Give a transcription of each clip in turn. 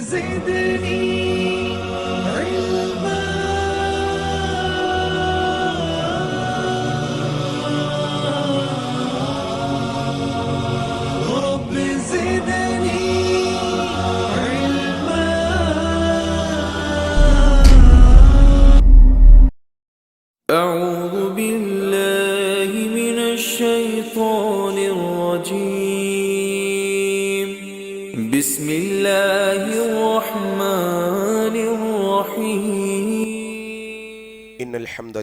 زدني علما رب زدني علما. أعوذ بالله من الشيطان الرجيم. بسم الله الرحمن الرحيم. إن الحمد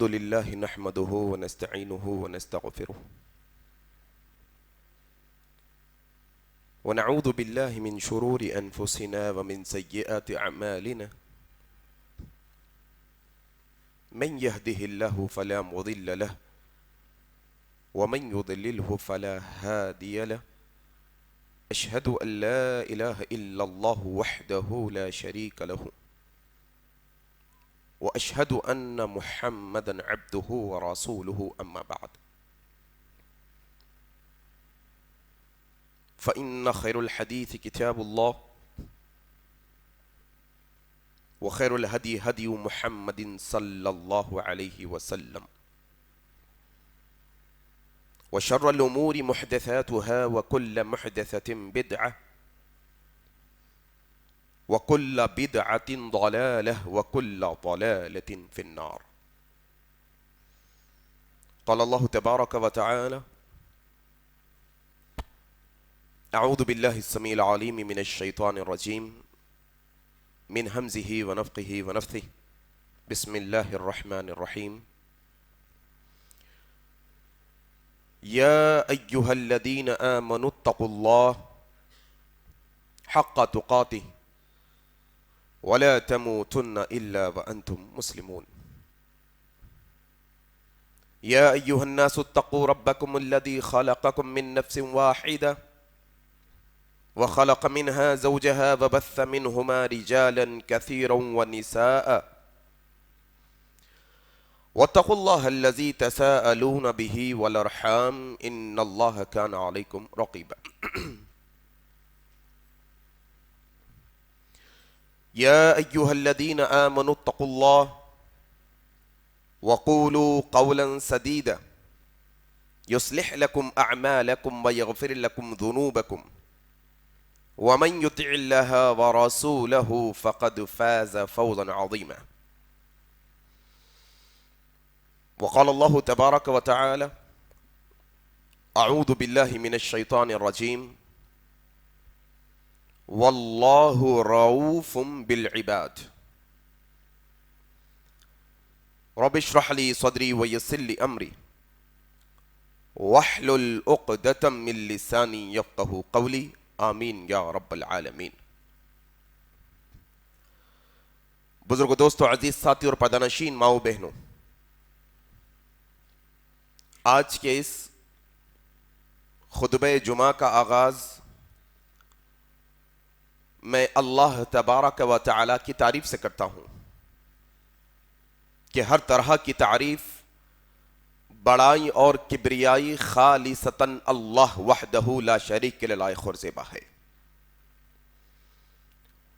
لله نحمده ونستعينه ونستغفره ونعوذ بالله من شرور أنفسنا ومن سيئات أعمالنا من يهده الله فلا مضل له ومن يضلله فلا هادي له. أشهد أن لا إله إلا الله وحده لا شريك له وأشهد أن محمدا عبده ورسوله. أما بعد فإن خير الحديث كتاب الله وخير الهدي هدي محمد صلى الله عليه وسلم وشر الأمور محدثاتها وكل محدثة بدعة وكل بدعة ضلالة وكل ضلالة في النار. قال الله تبارك وتعالى: أعوذ بالله السميع العليم من الشيطان الرجيم من همزه ونفخه ونفثه. بسم الله الرحمن الرحيم. يا أيها الذين آمنوا اتقوا الله حق تقاته ولا تموتن إلا وأنتم مسلمون. يا أيها الناس اتقوا ربكم الذي خلقكم من نفس واحدة وخلق منها زوجها وبث منهما رجالا كثيرا ونساء واتقوا الله الذي تساءلون به والأرحام إن الله كان عليكم رقيبا. يا أيها الذين آمنوا اتقوا الله وقولوا قولا سديدا يصلح لكم أعمالكم ويغفر لكم ذنوبكم ومن يطع الله ورسوله فقد فاز فوزا عظيما. وقال الله تبارك وتعالى: أعوذ بالله من الشيطان الرجيم والله رؤوف بالعباد رب اشرح لي صدري ويسر لي أمري واحلل عقدة من لساني يفقهوا قولي آمین یا رب العالمین. بزرگ دوستو، عزیز ساتھی اور پردانشین، ماؤں بہنوں، آج کے اس خطبہ جمعہ کا آغاز میں اللہ تبارک و تعالی کی تعریف سے کرتا ہوں کہ ہر طرح کی تعریف، بڑائی اور کبریائی خالصتاً اللہ وحدہ لا شریک کے لائق اور زیبا ہے،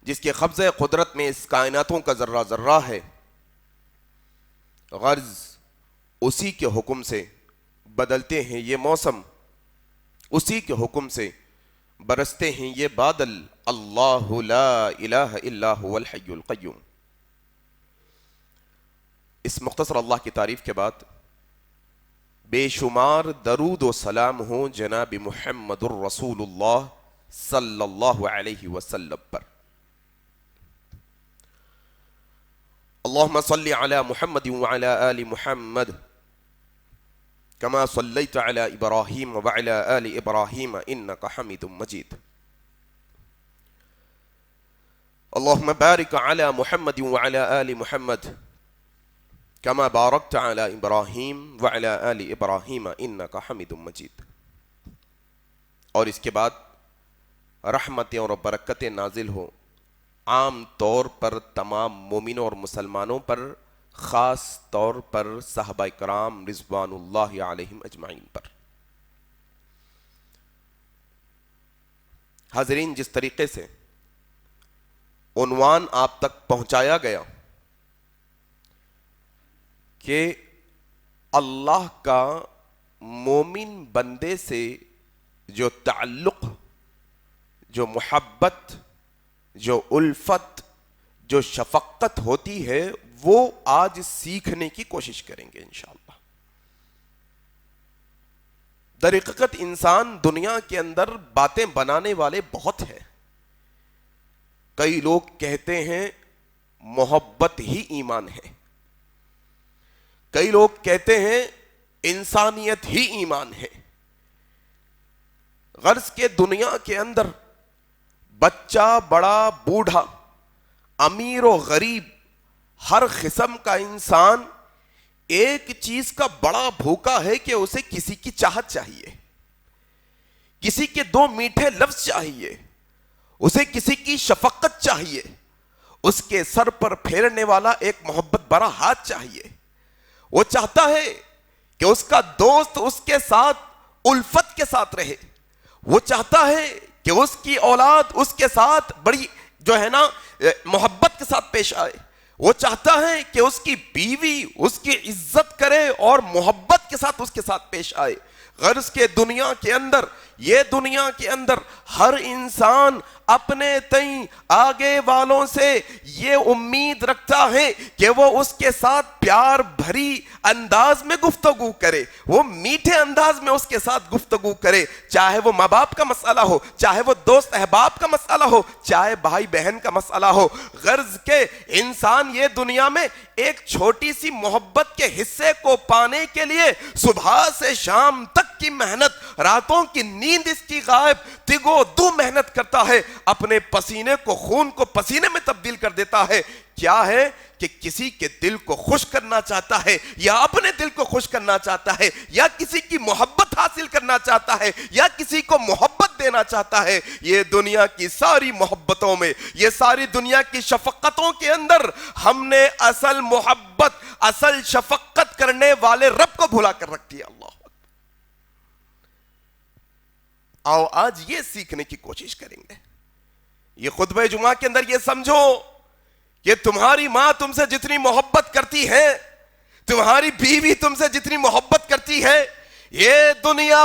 جس کے قبضہ قدرت میں اس کائناتوں کا ذرہ ذرہ ہے. غرض اسی کے حکم سے بدلتے ہیں یہ موسم، اسی کے حکم سے برستے ہیں یہ بادل. اللہ لا الہ الا هو الحی القیوم. اس مختصر اللہ کی تعریف کے بعد بے شمار درود و سلام ہوں جناب محمد الرسول اللہ صلی اللہ علیہ وسلم پر. اللہم صلی علی محمد وعلی آل محمد کما صلیت علی ابراہیم وعلی آل ابراہیم انکا حمید مجید. اللہم بارک علی محمد وعلی آل محمد کما بارکت علی ابراہیم وعلی آل ابراہیم انکا حمید مجید. اور اس کے بعد رحمتیں اور برکتیں نازل ہو عام طور پر تمام مومنوں اور مسلمانوں پر، خاص طور پر صحابہ کرام رضوان اللہ علیہم اجمعین پر. حاضرین، جس طریقے سے عنوان آپ تک پہنچایا گیا کہ اللہ کا مومن بندے سے جو تعلق، جو محبت، جو الفت، جو شفقت ہوتی ہے، وہ آج سیکھنے کی کوشش کریں گے انشاءاللہ۔ در حقیقت انسان دنیا کے اندر باتیں بنانے والے بہت ہیں۔ کئی لوگ کہتے ہیں محبت ہی ایمان ہے، کئی لوگ کہتے ہیں انسانیت ہی ایمان ہے۔ غرض کہ دنیا کے اندر بچہ، بڑا، بوڑھا، امیر و غریب، ہر قسم کا انسان ایک چیز کا بڑا بھوکا ہے کہ اسے کسی کی چاہت چاہیے، کسی کے دو میٹھے لفظ چاہیے، اسے کسی کی شفقت چاہیے، اس کے سر پر پھیرنے والا ایک محبت بھرا ہاتھ چاہیے۔ وہ چاہتا ہے کہ اس کا دوست اس کے ساتھ الفت کے ساتھ رہے، وہ چاہتا ہے کہ اس کی اولاد اس کے ساتھ بڑی محبت کے ساتھ پیش آئے، وہ چاہتا ہے کہ اس کی بیوی اس کی عزت کرے اور محبت کے ساتھ اس کے ساتھ پیش آئے۔ غرض کے دنیا کے اندر ہر انسان اپنے تئیں آگے والوں سے یہ امید رکھتا ہے کہ وہ اس کے ساتھ پیار بھری انداز میں گفتگو کرے، وہ میٹھے انداز میں اس کے ساتھ گفتگو کرے، چاہے وہ ماں باپ کا مسئلہ ہو، چاہے وہ دوست احباب کا مسئلہ ہو، چاہے بھائی بہن کا مسئلہ ہو۔ غرض کے انسان یہ دنیا میں ایک چھوٹی سی محبت کے حصے کو پانے کے لیے صبح سے شام تک کی محنت، راتوں کی نیند اس کی غائب، تگو دو محنت کرتا ہے، اپنے پسینے کو خون کو پسینے میں تبدیل کر دیتا ہے۔ کیا ہے کہ کسی کے دل کو خوش کرنا چاہتا ہے، یا اپنے دل کو خوش کرنا چاہتا ہے، یا کسی کی محبت حاصل کرنا چاہتا ہے، یا کسی کو محبت دینا چاہتا ہے۔ یہ دنیا کی ساری محبتوں میں، یہ ساری دنیا کی شفقتوں کے اندر ہم نے اصل محبت، اصل شفقت کرنے والے رب کو بھلا کر رکھ دیا۔ اللہ آؤ آج یہ سیکھنے کی کوشش کریں گے۔ یہ خطبہ جمعہ کے اندر یہ سمجھو کہ تمہاری ماں تم سے جتنی محبت کرتی ہے، تمہاری بیوی تم سے جتنی محبت کرتی ہے، یہ دنیا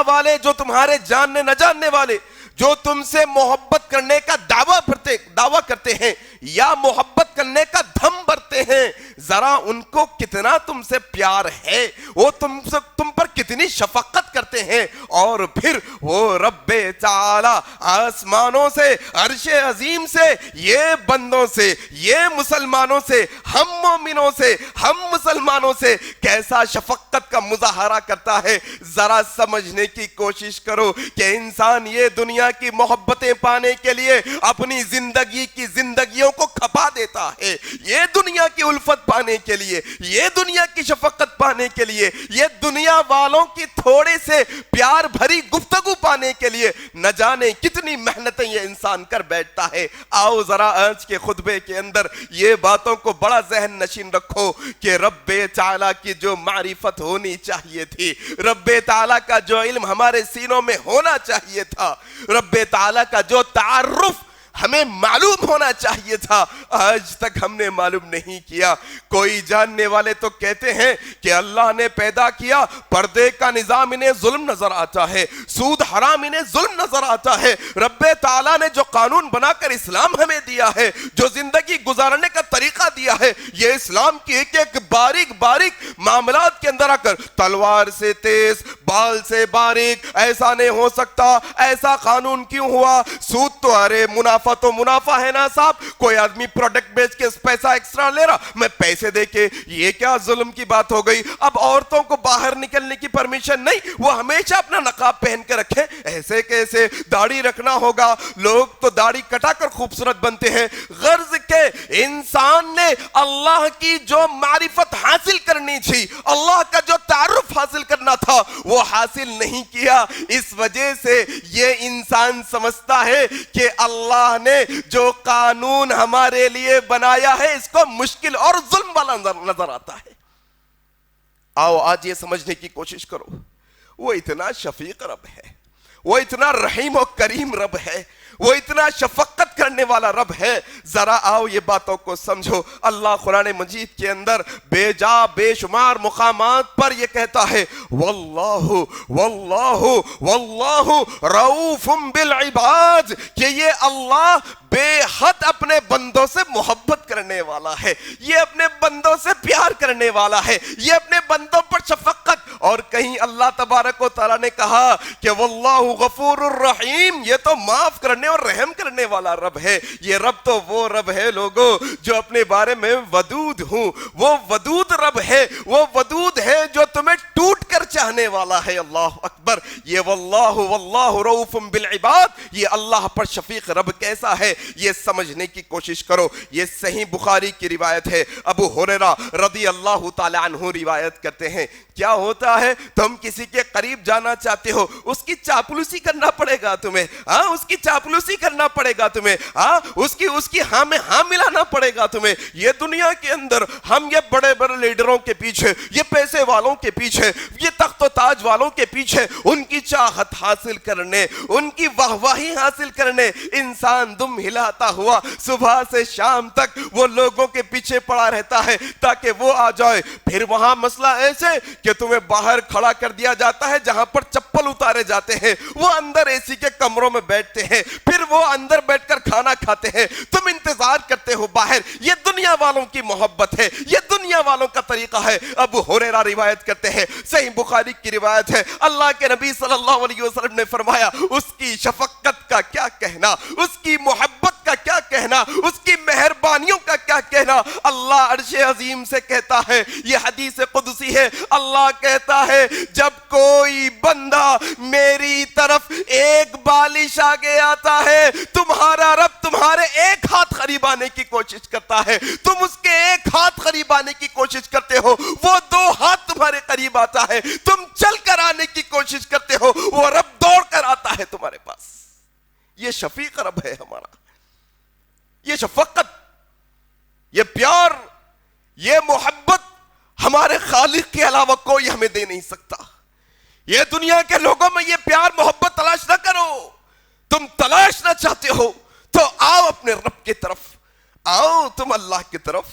والے جو تمہارے جاننے نہ جاننے والے جو تم سے محبت کرنے کا دعویٰ کرتے ہیں یا محبت کرنے کا دھم بھرتے ہیں، ذرا ان کو کتنا تم سے پیار ہے، وہ تم پر کتنی شفقت کرتے ہیں، اور پھر وہ رب تعالی آسمانوں سے، عرش عظیم سے، یہ بندوں سے، یہ مسلمانوں سے، ہم مومنوں سے، ہم مسلمانوں سے کیسا شفقت کا مظاہرہ کرتا ہے۔ ذرا سمجھنے کی کوشش کرو کہ انسان یہ دنیا کی محبتیں پانے کے لیے اپنی زندگیوں کو کھپا دیتا ہے، یہ دنیا کی الفت پانے کے لیے، یہ دنیا کی شفقت پانے کے لیے، یہ دنیا والوں کی تھوڑے سے پیار بھری گفتگو پانے کے لیے نہ جانے کتنی محنتیں یہ انسان کر بیٹھتا ہے۔ آؤ ذرا آج کے خطبے کے اندر یہ باتوں کو بڑا ذہن نشین رکھو کہ رب تعالیٰ کی جو معرفت ہونی چاہیے تھی، رب تعالیٰ کا جو علم ہمارے سینوں میں ہونا چاہیے تھا، رب تعالیٰ کا جو تعارف ہمیں معلوم ہونا چاہیے تھا، آج تک ہم نے معلوم نہیں کیا۔ کوئی جاننے والے تو کہتے ہیں کہ اللہ نے پیدا کیا، پردے کا نظام انہیں ظلم نظر آتا ہے، سود حرام انہیں ظلم نظر آتا ہے۔ رب تعالیٰ نے جو قانون بنا کر اسلام ہمیں دیا ہے، جو زندگی گزارنے کا طریقہ دیا ہے، یہ اسلام کی ایک ایک باریک معاملات کے اندر آ کر تلوار سے تیز، بال سے باریک، ایسا نہیں ہو سکتا، ایسا قانون کیوں ہوا، سود تو ارے تو منافع ہے نا صاحب، کوئی آدمی پروڈکٹ بیچ کے پیسہ ایکسٹرا لے رہا، میں پیسے دے کے، یہ کیا ظلم کی بات ہو گئی۔ اب عورتوں کو باہر نکلنے کی پرمیشن نہیں، وہ ہمیشہ اپنا نقاب پہن کے رکھیں، ایسے کیسے، داڑھی رکھنا ہوگا، لوگ تو داڑھی کٹا کر خوبصورت بنتے ہیں۔ غرض کے انسان نے اللہ کی جو معرفت حاصل کرنی تھی، اللہ کا جو تعارف حاصل کرنا تھا، وہ حاصل نہیں کیا۔ اس وجہ سے یہ انسان سمجھتا ہے کہ اللہ نے جو قانون ہمارے لیے بنایا ہے اس کو مشکل اور ظلم والا نظر آتا ہے۔ آؤ آج یہ سمجھنے کی کوشش کرو، وہ اتنا شفیق رب ہے، وہ اتنا رحیم و کریم رب ہے, وہ اتنا شفقت کرنے والا رب ہے. ذرا آؤ یہ باتوں کو سمجھو. اللہ قرآن مجید کے اندر بے جا بے شمار مقامات پر یہ کہتا ہے واللہ واللہ واللہ رؤوف بالعباد, کہ یہ اللہ بے حد اپنے بندوں سے محبت کرنے والا ہے, یہ اپنے بندوں سے پیار کرنے والا ہے, یہ اپنے بندوں پر شفقت. اور کہیں اللہ تبارک و تعالیٰ نے کہا کہ واللہ غفور الرحیم, یہ تو معاف کرنے اور رحم کرنے والا رب ہے. یہ رب تو وہ رب ہے لوگوں جو اپنے بارے میں ودود ہوں, وہ ودود رب ہے, وہ ودود ہے جو تمہیں ٹوٹ کر چاہنے والا ہے. اللہ اکبر. یہ واللہ رؤوف بالعباد, یہ اللہ پر شفیق رب کیسا ہے یہ سمجھنے کی کوشش کرو. یہ صحیح بخاری کی روایت ہے, ابو ہریرہ رضی اللہ تعالی عنہ روایت کرتے ہیں. کیا ہوتا ہے, تم کسی کے قریب جانا چاہتے ہو, اس کی چاپلوسی کرنا پڑے گا تمہیں, اس کی چاپلوسی کرنا پڑے گا تمہیں, اس کی ہاں میں ہاں ملانا پڑے گا تمہیں. یہ دنیا کے اندر ہم یہ بڑے بڑے لیڈروں کے پیچھے, یہ پیسے والوں کے پیچھے, یہ تخت و تاج والوں کے پیچھے, ان کی چاہت حاصل کرنے, ان کی واہواہی حاصل کرنے انسان دم ہلاتا ہوا صبح سے شام تک وہ لوگوں کے پیچھے پڑا رہتا ہے تاکہ وہ آ جائے. پھر وہاں مسئلہ ایسے کہ تمہیں باہر کھڑا کر دیا جاتا ہے جہاں پر چپل اتارے جاتے ہیں, وہ اندر اے سی کے کمروں میں بیٹھتے ہیں, پھر وہ اندر بیٹھ کر کھانا کھاتے ہیں, تم انتظار کرتے ہو باہر. یہ دنیا والوں کی محبت ہے, یہ دنیا والوں کا طریقہ ہے. ابو ہریرہ روایت کرتے ہیں, صحیح بخاری کی روایت ہے, اللہ کے نبی صلی اللہ علیہ وسلم نے فرمایا اس کی شفقت کا کیا کہنا, اس کی محبت کا کیا کہنا, اس کی مہربانیوں کا کیا کہنا. اللہ عرش عظیم سے کہتا ہے, یہ حدیث قدسی ہے, اللہ کہتا ہے جب کوئی بندہ میری طرف ایک بالش آگے آتا ہے, تمہارا رب تمہارے ایک ہاتھ قریب آنے کی کوشش کرتا ہے, تم اس کے ایک ہاتھ قریب آنے کی کوشش کرتے ہو, وہ 2 ہاتھ تمہارے قریب آتا ہے, تم چل کر آنے کی کوشش کرتے ہو, وہ رب دوڑ کر آتا ہے تمہارے پاس. یہ شفیق رب ہے ہمارا. یہ شفقت, یہ پیار, یہ محبت ہمارے خالق کے علاوہ کوئی ہمیں دے نہیں سکتا. یہ دنیا کے لوگوں میں یہ پیار محبت تلاش نہ کرو. تم تلاش نہ چاہتے ہو تو آؤ اپنے رب کی طرف, آؤ تم اللہ کی طرف.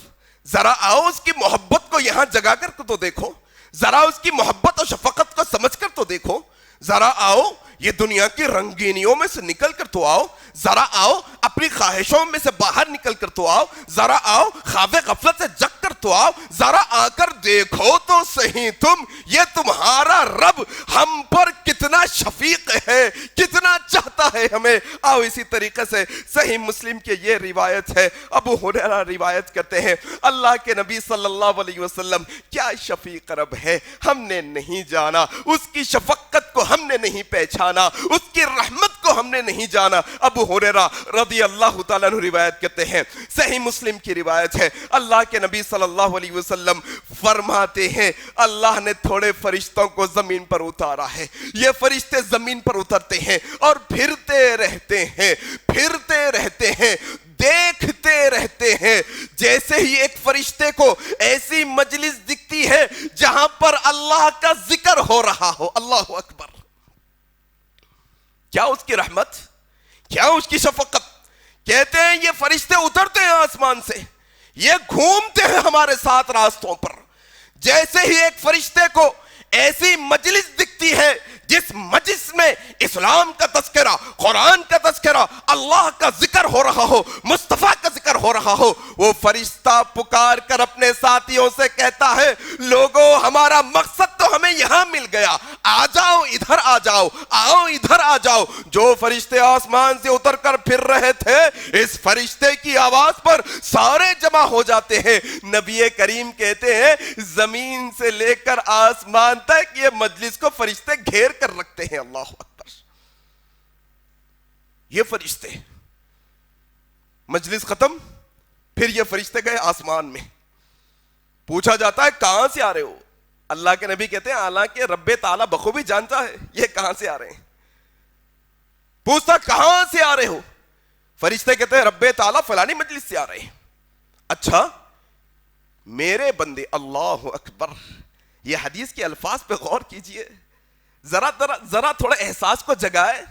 ذرا آؤ اس کی محبت کو یہاں جگا کر تو دیکھو, ذرا اس کی محبت اور شفقت کو سمجھ کر تو دیکھو. ذرا آؤ یہ دنیا کی رنگینیوں میں سے نکل کر تو آؤ, ذرا آؤ اپنی خواہشوں میں سے باہر نکل کر تو آؤ, ذرا آؤ خواب غفلت سے جگ کر تو آؤ, ذرا آ کر دیکھو تو صحیح تم یہ تمہارا رب ہم پر کتنا شفیق ہے, کتنا چاہتا ہے ہمیں. آؤ اسی طریقے سے صحیح مسلم کی یہ روایت ہے, ابو ہریرہ روایت کرتے ہیں اللہ کے نبی صلی اللہ علیہ وسلم کیا شفیق رب ہے ہم نے نہیں جانا, اس کی شفقت کو ہم نے نہیں پہچانا, اس کی رحمت کو ہم نے نہیں جانا. ابو ہریرہ رضی اللہ تعالیٰ عنہ روایت کرتے ہیں, صحیح مسلم کی روایت ہے, اللہ کے نبی صلی اللہ علیہ وسلم فرماتے ہیں اللہ نے تھوڑے فرشتوں کو زمین پر اتارا ہے, یہ فرشتے زمین پر اترتے ہیں اور پھرتے رہتے ہیں, پھرتے رہتے ہیں, دیکھتے رہتے ہیں. جیسے ہی ایک فرشتے کو ایسی مجلس دکھتی ہے جہاں پر اللہ کا ذکر ہو رہا ہو, اللہ اکبر, کیا اس کی رحمت, کیا اس کی شفقت. کہتے ہیں یہ فرشتے اترتے ہیں آسمان سے, یہ گھومتے ہیں ہمارے ساتھ راستوں پر. جیسے ہی ایک فرشتے کو ایسی مجلس دکھتی ہے جس مجلس میں اسلام کا تذکرہ, قرآن کا تذکرہ, اللہ کا ذکر ہو رہا ہو, مصطفیٰ کا ذکر ہو رہا ہو, وہ فرشتہ پکار کر اپنے ساتھیوں سے کہتا ہے لوگو ہمارا مقصد تو ہمیں یہاں مل گیا, آ جاؤ ادھر آ جاؤ, آؤ ادھر آ جاؤ. جو فرشتے آسمان سے اتر کر پھر رہے تھے اس فرشتے کی آواز پر سارے جمع ہو جاتے ہیں. نبی کریم کہتے ہیں زمین سے لے کر آسمان تک یہ مجلس کو فرشتے گھیر کر رکھتے ہیں. اللہ اکبر. یہ فرشتے, مجلس ختم, پھر یہ فرشتے گئے آسمان میں. پوچھا جاتا ہے کہاں سے آ رہے ہو, اللہ کے نبی کہتے ہیں حالانکہ رب تعالیٰ بخوبی جانتا ہے یہ کہاں سے آ رہے ہیں. پوچھتا کہاں سے آ رہے ہو, فرشتے کہتے ہیں رب تعالیٰ فلانی مجلس سے آ رہے ہیں. اچھا میرے بندے, اللہ اکبر, یہ حدیث کے الفاظ پہ غور کیجئے. ذرا تھوڑا احساس کو جگائے،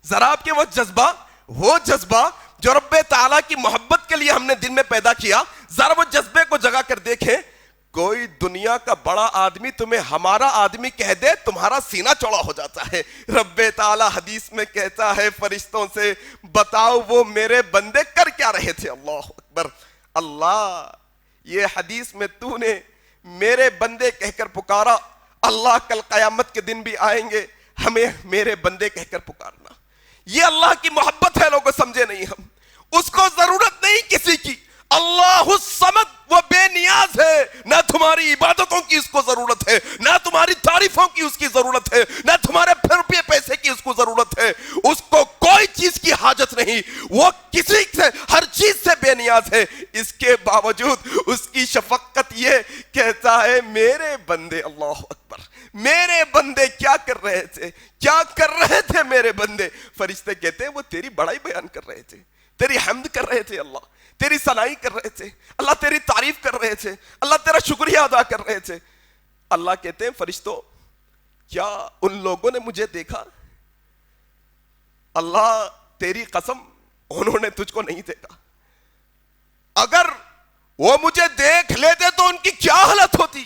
ذرا آپ کے وہ جذبہ جو رب تعالیٰ کی محبت کے لیے ہم نے دل میں پیدا کیا، ذرا وہ جذبے کو جگا کر دیکھیں. کوئی دنیا کا بڑا آدمی تمہیں ہمارا آدمی کہہ دے، تمہارا سینہ چوڑا ہو جاتا ہے. رب تعالیٰ حدیث میں کہتا ہے فرشتوں سے، بتاؤ وہ میرے بندے کر کیا رہے تھے. اللہ اکبر. اللہ، یہ حدیث میں تو نے میرے بندے کہہ کر پکارا. اللہ کل قیامت کے دن بھی آئیں گے، ہمیں میرے بندے کہہ کر پکارنا. یہ اللہ کی محبت ہے. لوگوں سمجھے نہیں ہم، اس کو ضرورت نہیں کسی کی. اللہ الصمد، وہ بے نیاز ہے. نہ تمہاری عبادتوں کی اس کو ضرورت ہے، نہ تمہاری تعریفوں کی اس کی ضرورت ہے، نہ تمہارے روپے پیسے کی اس کو ضرورت ہے. اس کو کوئی چیز کی حاجت نہیں. وہ کسی سے، ہر چیز سے بے نیاز ہے. اس کے باوجود اس کی شفقت یہ کہتا ہے میرے بندے. اللہ اکبر. میرے بندے کیا کر رہے تھے، کیا کر رہے تھے میرے بندے. فرشتے کہتے ہیں وہ تیری بڑائی بیان کر رہے تھے، تیری حمد کر رہے تھے. اللہ تیری ثنائی کر رہے تھے، اللہ تیری تعریف کر رہے تھے، اللہ تیرا شکریہ ادا کر رہے تھے. اللہ کہتے ہیں فرشتوں، کیا ان لوگوں نے مجھے دیکھا؟ اللہ تیری قسم، انہوں نے تجھ کو نہیں دیکھا. اگر وہ مجھے دیکھ لیتے تو ان کی کیا حالت ہوتی؟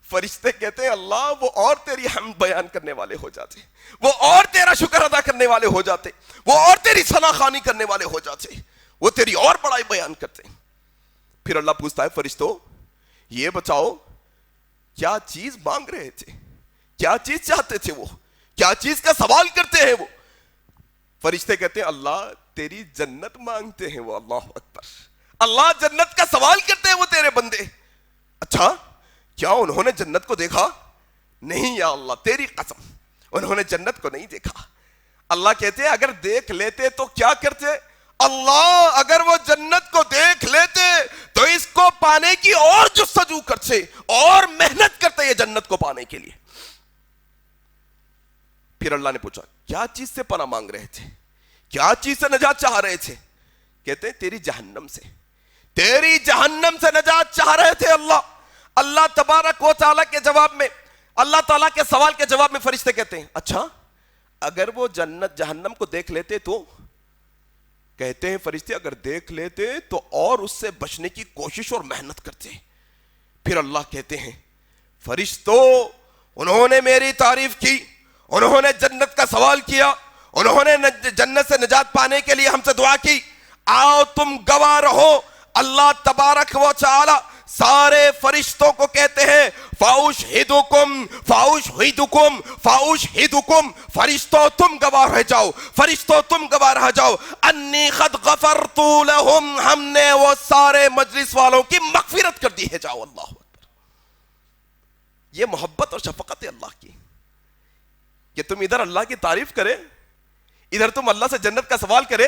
فرشتے کہتے ہیں اللہ وہ اور تیری حمد بیان کرنے والے ہو جاتے، وہ اور تیرا شکر ادا کرنے والے ہو جاتے، وہ اور تیری ثنا خوانی کرنے والے ہو جاتے، وہ تیری اور بڑائی بیان کرتے. پھر اللہ پوچھتا ہے فرشتوں یہ بتاؤ کیا چیز مانگ رہے تھے، کیا چیز چاہتے تھے، وہ کیا چیز کا سوال کرتے ہیں وہ؟ فرشتے کہتے ہیں اللہ تیری جنت مانگتے ہیں وہ. اللہ اکبر. اللہ جنت کا سوال کرتے ہیں وہ تیرے بندے. اچھا کیا انہوں نے جنت کو دیکھا؟ نہیں یا اللہ تیری قسم، انہوں نے جنت کو نہیں دیکھا. اللہ کہتے ہیں اگر دیکھ لیتے تو کیا کرتے؟ اللہ اگر وہ جنت کو دیکھ لیتے تو اس کو پانے کی اور جستجو کرتے اور محنت کرتے یہ جنت کو پانے کے لیے. پھر اللہ نے پوچھا کیا چیز سے پناہ مانگ رہے تھے، کیا چیز سے نجات چاہ رہے تھے؟ کہتے ہیں تیری جہنم سے، تیری جہنم سے نجات چاہ رہے تھے. اللہ تبارک و تعالیٰ کے جواب میں، اللہ تعالیٰ کے سوال کے جواب میں فرشتے کہتے ہیں اچھا اگر وہ جنت جہنم کو دیکھ لیتے تو؟ کہتے ہیں فرشتے اگر دیکھ لیتے تو اور اس سے بچنے کی کوشش اور محنت کرتے. پھر اللہ کہتے ہیں فرشتوں انہوں نے میری تعریف کی، انہوں نے جنت کا سوال کیا، انہوں نے جنت سے نجات پانے کے لیے ہم سے دعا کی، آؤ تم گواہ رہو. اللہ تبارک و تعالی سارے فرشتوں کو کہتے ہیں فاؤشہدکم فاؤشہدکم فاؤشہدکم، فرشتوں تم گواہ رہ جاؤ، فرشتوں تم گواہ رہ جاؤ انی قد غفرت لہم، ہم نے وہ سارے مجلس والوں کی مغفرت کر دی ہے. جاؤ. اللہ اکبر. یہ محبت اور شفقت ہے اللہ کی کہ تم ادھر اللہ کی تعریف کرے، ادھر تم اللہ سے جنت کا سوال کرے،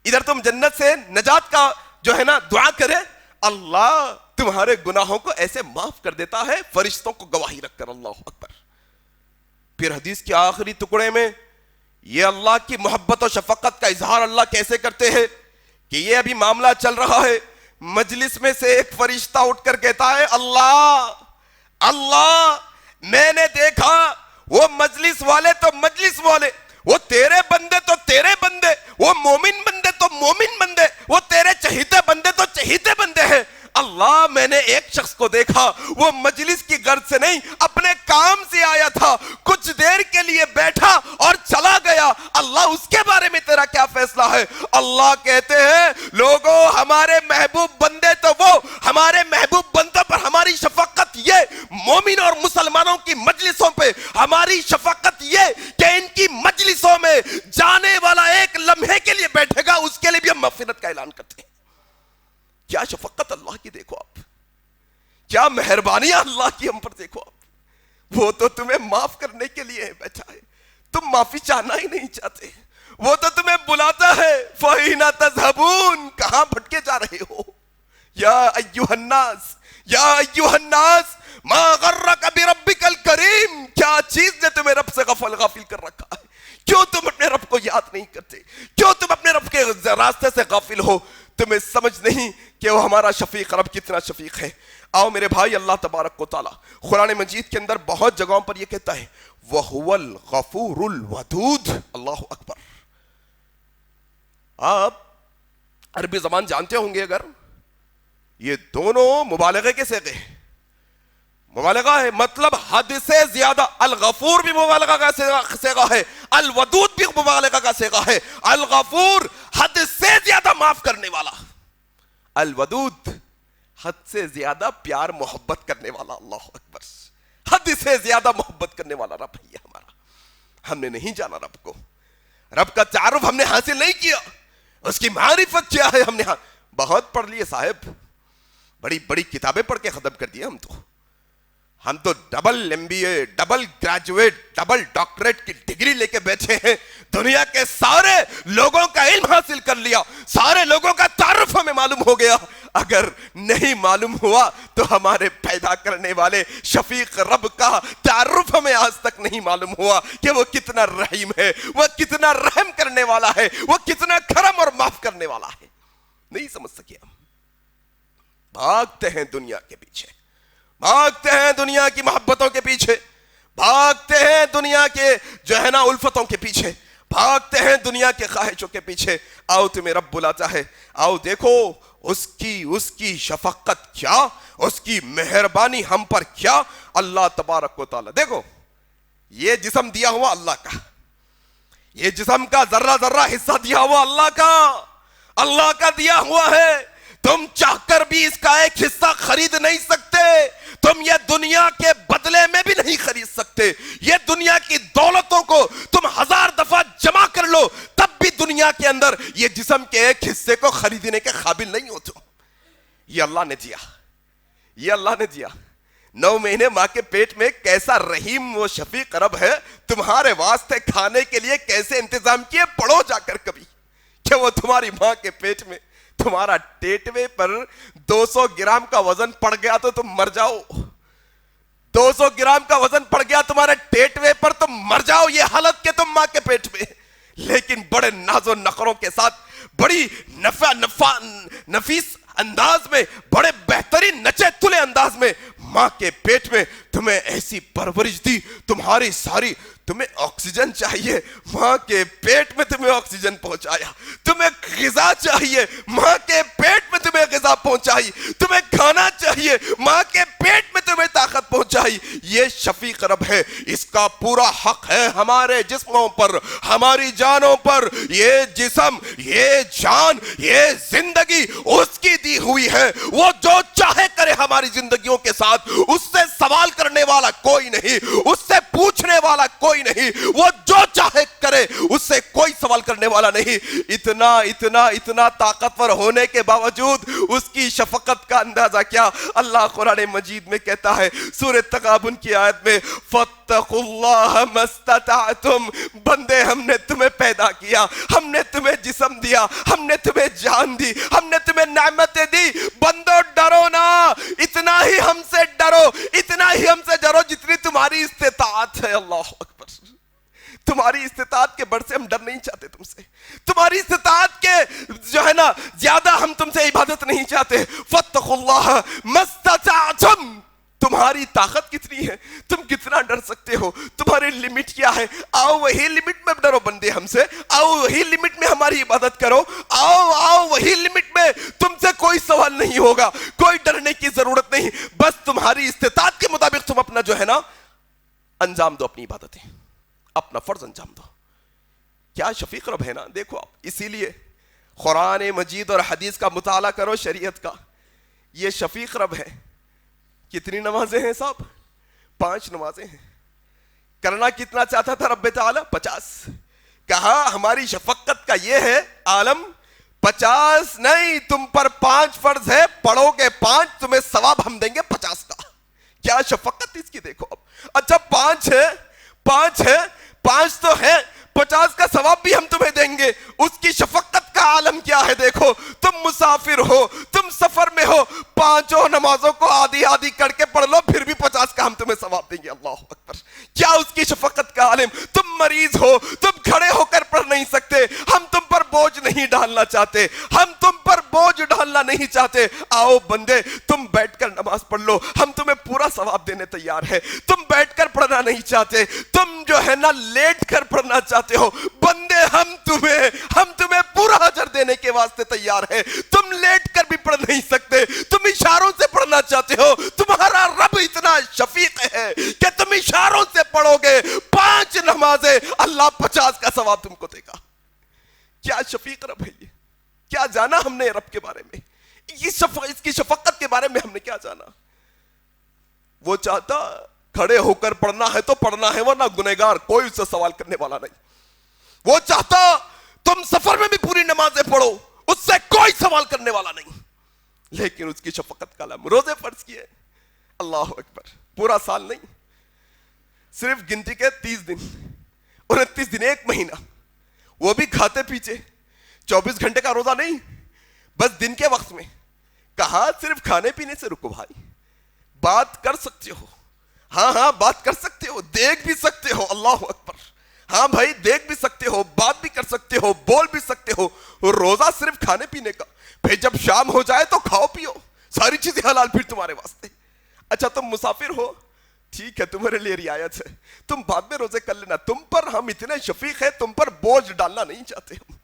ادھر تم جنت سے نجات کا جو ہے نا دعا کرے. اللہ تمہارے گناہوں کو ایسے معاف کر دیتا ہے فرشتوں کو گواہی رکھ کر. اللہ اکبر. پھر حدیث کے آخری ٹکڑے میں یہ اللہ کی محبت اور شفقت کا اظہار اللہ کیسے کرتے ہیں کہ یہ ابھی معاملہ چل رہا ہے، مجلس میں سے ایک فرشتہ اٹھ کر کہتا ہے اللہ میں نے دیکھا وہ مجلس والے تو مجلس والے، وہ تیرے بندے تو تیرے بندے، وہ مومن بندے تو مومن بندے، وہ تیرے چہیتے بندے تو چہیتے بندے ہیں. اللہ میں نے ایک شخص کو دیکھا وہ مجلس کی غرض سے نہیں اپنے کام سے آیا تھا، کچھ دیر کے لیے بیٹھا اور چلا گیا. اللہ اس کے بارے میں تیرا کیا فیصلہ ہے؟ اللہ کہتے ہیں لوگوں ہمارے محبوب بندے تو وہ، ہمارے محبوب بندوں پر ہماری شفقت یہ، مومن اور مسلمانوں کی مجلسوں پہ ہماری شفقت یہ کہ ان کی مجلسوں میں جانے والا ایک لمحے کے لیے بیٹھے گا اس کے لیے بھی ہم مغفرت کا اعلان کرتے ہیں. کیا شفقت اللہ کی دیکھو آپ، کیا مہربانی اللہ کی ہم پر دیکھو آپ. وہ تو تمہیں معاف کرنے کے لیے بیٹھا ہے، تم معافی چاہنا ہی نہیں چاہتے. وہ تو تمہیں بلاتا ہے فَأَيْنَ تَذْهَبُونَ، کہاں بھٹکے جا رہے ہو؟ یا ایھا الناس، یا ایھا الناس ما غرک بربک الکریم، کیا چیز نے تمہیں رب سے غافل کر رکھا ہے؟ کیوں تم اپنے رب کو یاد نہیں کرتے؟ کیوں تم اپنے رب کے راستے سے غافل ہو؟ تمہیں سمجھ نہیں کہ وہ ہمارا شفیق رب کتنا شفیق ہے۔ آؤ میرے بھائی، اللہ تبارک و تعالیٰ قرآن مجید کے اندر بہت جگہوں پر یہ کہتا ہے وَهُوَ الْغَفُورُ الْوَدُودُ۔ اللہ اکبر۔ آپ عربی زبان جانتے ہوں گے، اگر یہ دونوں مبالغے کے صیغے ہیں، مبالغہ ہے، مطلب حد سے زیادہ۔ الغفور بھی مبالغہ کا صیغہ ہے، الودود بھی مبالغہ کا صیغہ ہے۔ الغفور حد سے زیادہ معاف کرنے والا، الودود حد سے زیادہ پیار محبت کرنے والا۔ اللہ اکبر۔ حد سے زیادہ محبت کرنے والا رب ہے ہمارا۔ ہم نے نہیں جانا رب کو، رب کا تعارف ہم نے حاصل نہیں کیا، اس کی معرفت کیا ہے ہم نے بہت پڑھ لیے صاحب، بڑی بڑی کتابیں پڑھ کے ختم کر دیے ہم تو ڈبل ایم بی اے، ڈبل گریجویٹ، ڈبل ڈاکٹریٹ کی ڈگری لے کے بیٹھے ہیں، دنیا کے سارے لوگوں کا علم حاصل کر لیا، سارے لوگوں کا تعارف ہمیں معلوم ہو گیا۔ اگر نہیں معلوم ہوا تو ہمارے پیدا کرنے والے شفیق رب کا تعارف ہمیں آج تک نہیں معلوم ہوا کہ وہ کتنا رحیم ہے، وہ کتنا رحم کرنے والا ہے، وہ کتنا کرم اور معاف کرنے والا ہے۔ نہیں سمجھ سکے ہم، بھاگتے ہیں دنیا کے پیچھے، بھاگتے ہیں دنیا کی محبتوں کے پیچھے، بھاگتے ہیں دنیا کے جو ہے نا الفتوں کے پیچھے، بھاگتے ہیں دنیا کے خواہشوں کے پیچھے۔ آؤ تمہیں رب بلاتا ہے، آؤ دیکھو اس کی شفقت کیا، اس کی مہربانی ہم پر کیا۔ اللہ تبارک و تعالیٰ، دیکھو یہ جسم دیا ہوا اللہ کا، یہ جسم کا ذرہ ذرہ حصہ دیا ہوا اللہ کا دیا ہوا ہے۔ تم چاہ کر بھی اس کا ایک حصہ خرید نہیں سکتے، تم یہ دنیا کے بدلے میں بھی نہیں خرید سکتے۔ یہ دنیا کی دولتوں کو تم 1000 دفعہ جمع کر لو تب بھی دنیا کے اندر یہ جسم کے ایک حصے کو خریدنے کے قابل نہیں ہو تم۔ یہ اللہ نے دیا، یہ اللہ نے دیا۔ 9 مہینے ماں کے پیٹ میں کیسا رحیم و شفیق رب ہے، تمہارے واسطے کھانے کے لیے کیسے انتظام کیے، پڑھو جا کر کبھی کہ وہ تمہاری ماں کے پیٹ میں تمہارا ٹیٹوے پر 200 گرام کا وزن پڑ گیا تو تم مر جاؤ، 200 گرام کا وزن پڑ گیا تمہارے ٹیٹوے پر، تم مر جاؤ۔ یہ حالت کہ تم ماں کے پیٹ میں، لیکن بڑے ناز و نخروں کے ساتھ، بڑی نفیس انداز میں، بڑے بہترین نچے تلے انداز میں ماں کے پیٹ میں تمہیں ایسی پرورش دی، تمہاری ساری، تمہیں آکسیجن چاہیے، ماں کے پیٹ میں تمہیں آکسیجن پہنچایا، تمہیں غذا چاہیے، ماں کے پیٹ میں تمہیں غذا پہنچائی، تمہیں کھانا چاہیے، ماں کے پیٹ میں تمہیں طاقت پہنچائی۔ یہ شفیق رب ہے، اس کا پورا حق ہے ہمارے جسموں پر، ہماری جانوں پر۔ یہ جسم، یہ جان، یہ زندگی اس کی دی ہوئی ہے، وہ جو چاہے کرے ہماری زندگیوں کے ساتھ، اس سے سوال کرنے والا کوئی نہیں، اس سے پوچھنے والا کوئی نہیں، وہ جو چاہے کرے، اس سے کوئی سوال کرنے والا نہیں۔ اتنا طاقتور ہونے کے باوجود اس کی شفقت کا اندازہ کیا۔ اللہ قرآن مجید میں کہتا ہے سورہ تغابن کی آیت میں فَاتَّقُوا اللَّهَ مَا اسْتَطَعْتُمْ، بندے ہم نے تمہیں پیدا کیا، ہم نے تمہیں جسم دیا، ہم نے تمہیں جان دی، ہم نے تمہیں نعمتیں دی، بندو ڈرو نا، اتنا ہی ہم سے ڈرو، اتنا ہی ہم سے ڈرو جتنی تمہاری استطاعت ہے۔ اللہ اکبر۔ تمہاری استطاعت کے بڑھ سے ہم ڈر نہیں چاہتے تم سے، تمہاری استطاعت کے جو ہے نا زیادہ ہم تم سے عبادت نہیں چاہتے۔ فَاتَّقُوا اللَّهَ مَا اسْتَطَعْتُمْ، تمہاری طاقت کتنی ہے، تم کتنا ڈر سکتے ہو، تمہاری لمٹ کیا ہے، آؤ وہی لمٹ میں ڈرو بندے ہم سے، آؤ وہی لمٹ میں ہماری عبادت کرو، آؤ وہی لمٹ میں، تم سے کوئی سوال نہیں ہوگا، کوئی ڈرنے کی ضرورت نہیں، بس تمہاری استطاعت کے مطابق تم اپنا جو ہے نا انجام دو، اپنی عبادتیں، اپنا فرض انجام دو۔ کیا شفیق رب ہے نا، دیکھو آپ، اسی لیے قرآن مجید اور حدیث کا مطالعہ کرو، شریعت کا، یہ شفیق رب ہے۔ کتنی نمازیں ہیں صاحب؟ 5 نمازیں ہیں۔ کرنا کتنا چاہتا تھا رب تعالیٰ؟ 50۔ کہا ہماری شفقت کا یہ ہے عالم، 50 نہیں، تم پر 5 فرض ہے، پڑھو گے 5 تمہیں ثواب ہم دیں گے 50 کا۔ کیا شفقت اس کی دیکھو اب۔ اچھا 5 ہے، 5 تو ہے، 50 کا ثواب بھی ہم تمہیں دیں گے۔ اس کی شفقت کا عالم کیا ہے دیکھو، تم مسافر ہو، تم سفر میں ہو، 5 نمازوں کو آدھی کر کے پڑھ لو، پھر بھی 50 کا ہم تمہیں ثواب دیں گے۔ اللہ اکبر۔ کیا اس کی شفقت کا عالم۔ تم مریض ہو، تم کھڑے ہو کر پڑھ نہیں سکتے، ہم تم پر بوجھ نہیں ڈالیں ڈالنا چاہتے, ہم تم پر بوجھ ڈالنا نہیں چاہتے. آؤ بندے تم بیٹھ کر نماز پڑھ لو, ہم تمہیں پورا ثواب دینے تیار ہے. تم بیٹھ کر پڑھنا نہیں چاہتے, تم جو ہے نا لیٹ کر پڑھنا چاہتے ہو, بندے ہم تمہیں پورا اجر دینے کے واسطے تیار ہے. تم لیٹ کر بھی پڑھ نہیں سکتے, تم اشاروں سے پڑھنا چاہتے ہو. تمہارا رب اتنا شفیق ہے کہ تم اشاروں سے پڑھو گے 5 نمازیں, اللہ 50 کا ثواب تم کو دے گا. کیا شفیق رب ہے یہ, کیا جانا ہم نے رب کے بارے میں, اس کی شفقت کے بارے میں ہم نے کیا جانا. وہ چاہتا کھڑے ہو کر پڑھنا ہے تو پڑھنا ہے, ورنہ گنہگار کوئی اس سے سوال کرنے والا نہیں. وہ چاہتا تم سفر میں بھی پوری نمازیں پڑھو, اس سے کوئی سوال کرنے والا نہیں. لیکن اس کی شفقت کا علم روزے فرض کیے, اللہ اکبر, پورا سال نہیں, صرف گنتی کے 30 دن, 29 دن, 1 مہینہ, وہ بھی کھاتے پیچھے, 24 گھنٹے کا روزہ نہیں, بس دن کے وقت میں. کہا صرف کھانے پینے سے رکو بھائی, بات کر سکتے ہو, ہاں بات کر سکتے ہو, دیکھ بھی سکتے ہو, اللہ اکبر, ہاں بھائی دیکھ بھی سکتے ہو, بات بھی کر سکتے ہو, بول بھی سکتے ہو. روزہ صرف کھانے پینے کا, پھر جب شام ہو جائے تو کھاؤ پیو, ساری چیزیں حلال پھر تمہارے واسطے. اچھا تم مسافر ہو, ٹھیک ہے تمہارے لیے رعایت ہے, تم بعد میں روزے کر لینا. تم پر ہم اتنے شفیق ہیں, تم پر بوجھ ڈالنا نہیں چاہتے ہم,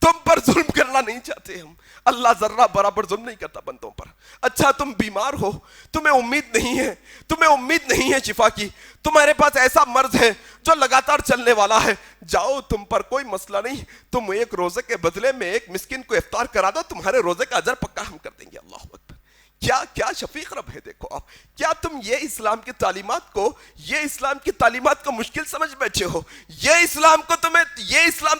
تم پر ظلم کرنا نہیں چاہتے ہم. اللہ ذرہ برابر ظلم نہیں کرتا بندوں پر. اچھا تم بیمار ہو, تمہیں امید نہیں ہے شفا کی, تمہارے پاس ایسا مرض ہے جو لگاتار چلنے والا ہے, جاؤ تم پر کوئی مسئلہ نہیں, تم 1 روزے کے بدلے میں 1 مسکین کو افطار کرا دو, تمہارے روزے کا اجر پکا ہم کر دیں گے. اللہ اکبر, کیا شفیق رب ہے. دیکھو آپ, کیا تم یہ اسلام کی تعلیمات کو مشکل سمجھ بیٹھے ہو؟ یہ اسلام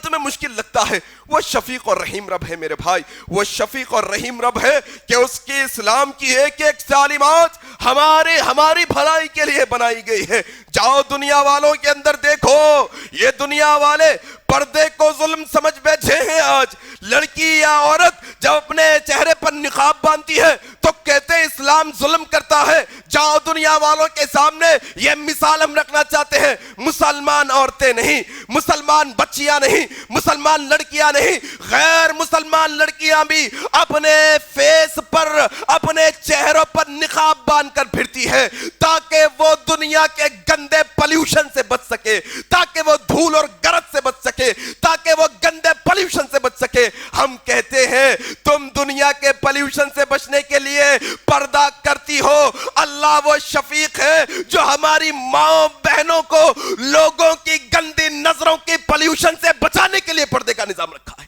تمہیں مشکل لگتا ہے. وہ شفیق اور رحیم رب ہے میرے بھائی, وہ شفیق اور رحیم رب ہے کہ اس کی اسلام کی ایک تعلیمات ہماری بھلائی کے لیے بنائی گئی ہے. جاؤ دنیا والوں کے اندر دیکھو, یہ دنیا والے پردے کو ظلم سمجھ بیٹھے ہیں. آج لڑکی یا عورت جب اپنے چہرے پر نقاب باندھتی ہے تو کہتے ہیں اسلام ظلم کرتا ہے. جاؤ دنیا والوں کے سامنے یہ مثال ہم رکھنا چاہتے ہیں, مسلمان عورتیں نہیں, مسلمان بچیاں نہیں, مسلمان لڑکیاں نہیں, غیر مسلمان لڑکیاں بھی اپنے فیس پر, اپنے چہروں پر نقاب باندھ کر پھرتی ہے تاکہ وہ دنیا کے گندے پلیوشن سے بچ سکے, تاکہ وہ دھول اور گرد سے بچ سکے, تاکہ وہ گندے پلیوشن سے بچ سکے. ہم کہتے ہیں تم دنیا کے پلیوشن سے بچنے کے لیے پردہ کرتی ہو, اللہ وہ شفیق ہے جو ہماری ماں بہنوں کو لوگوں کی گندی نظروں کی پلیوشن سے بچانے کے لیے پردے کا نظام رکھا ہے.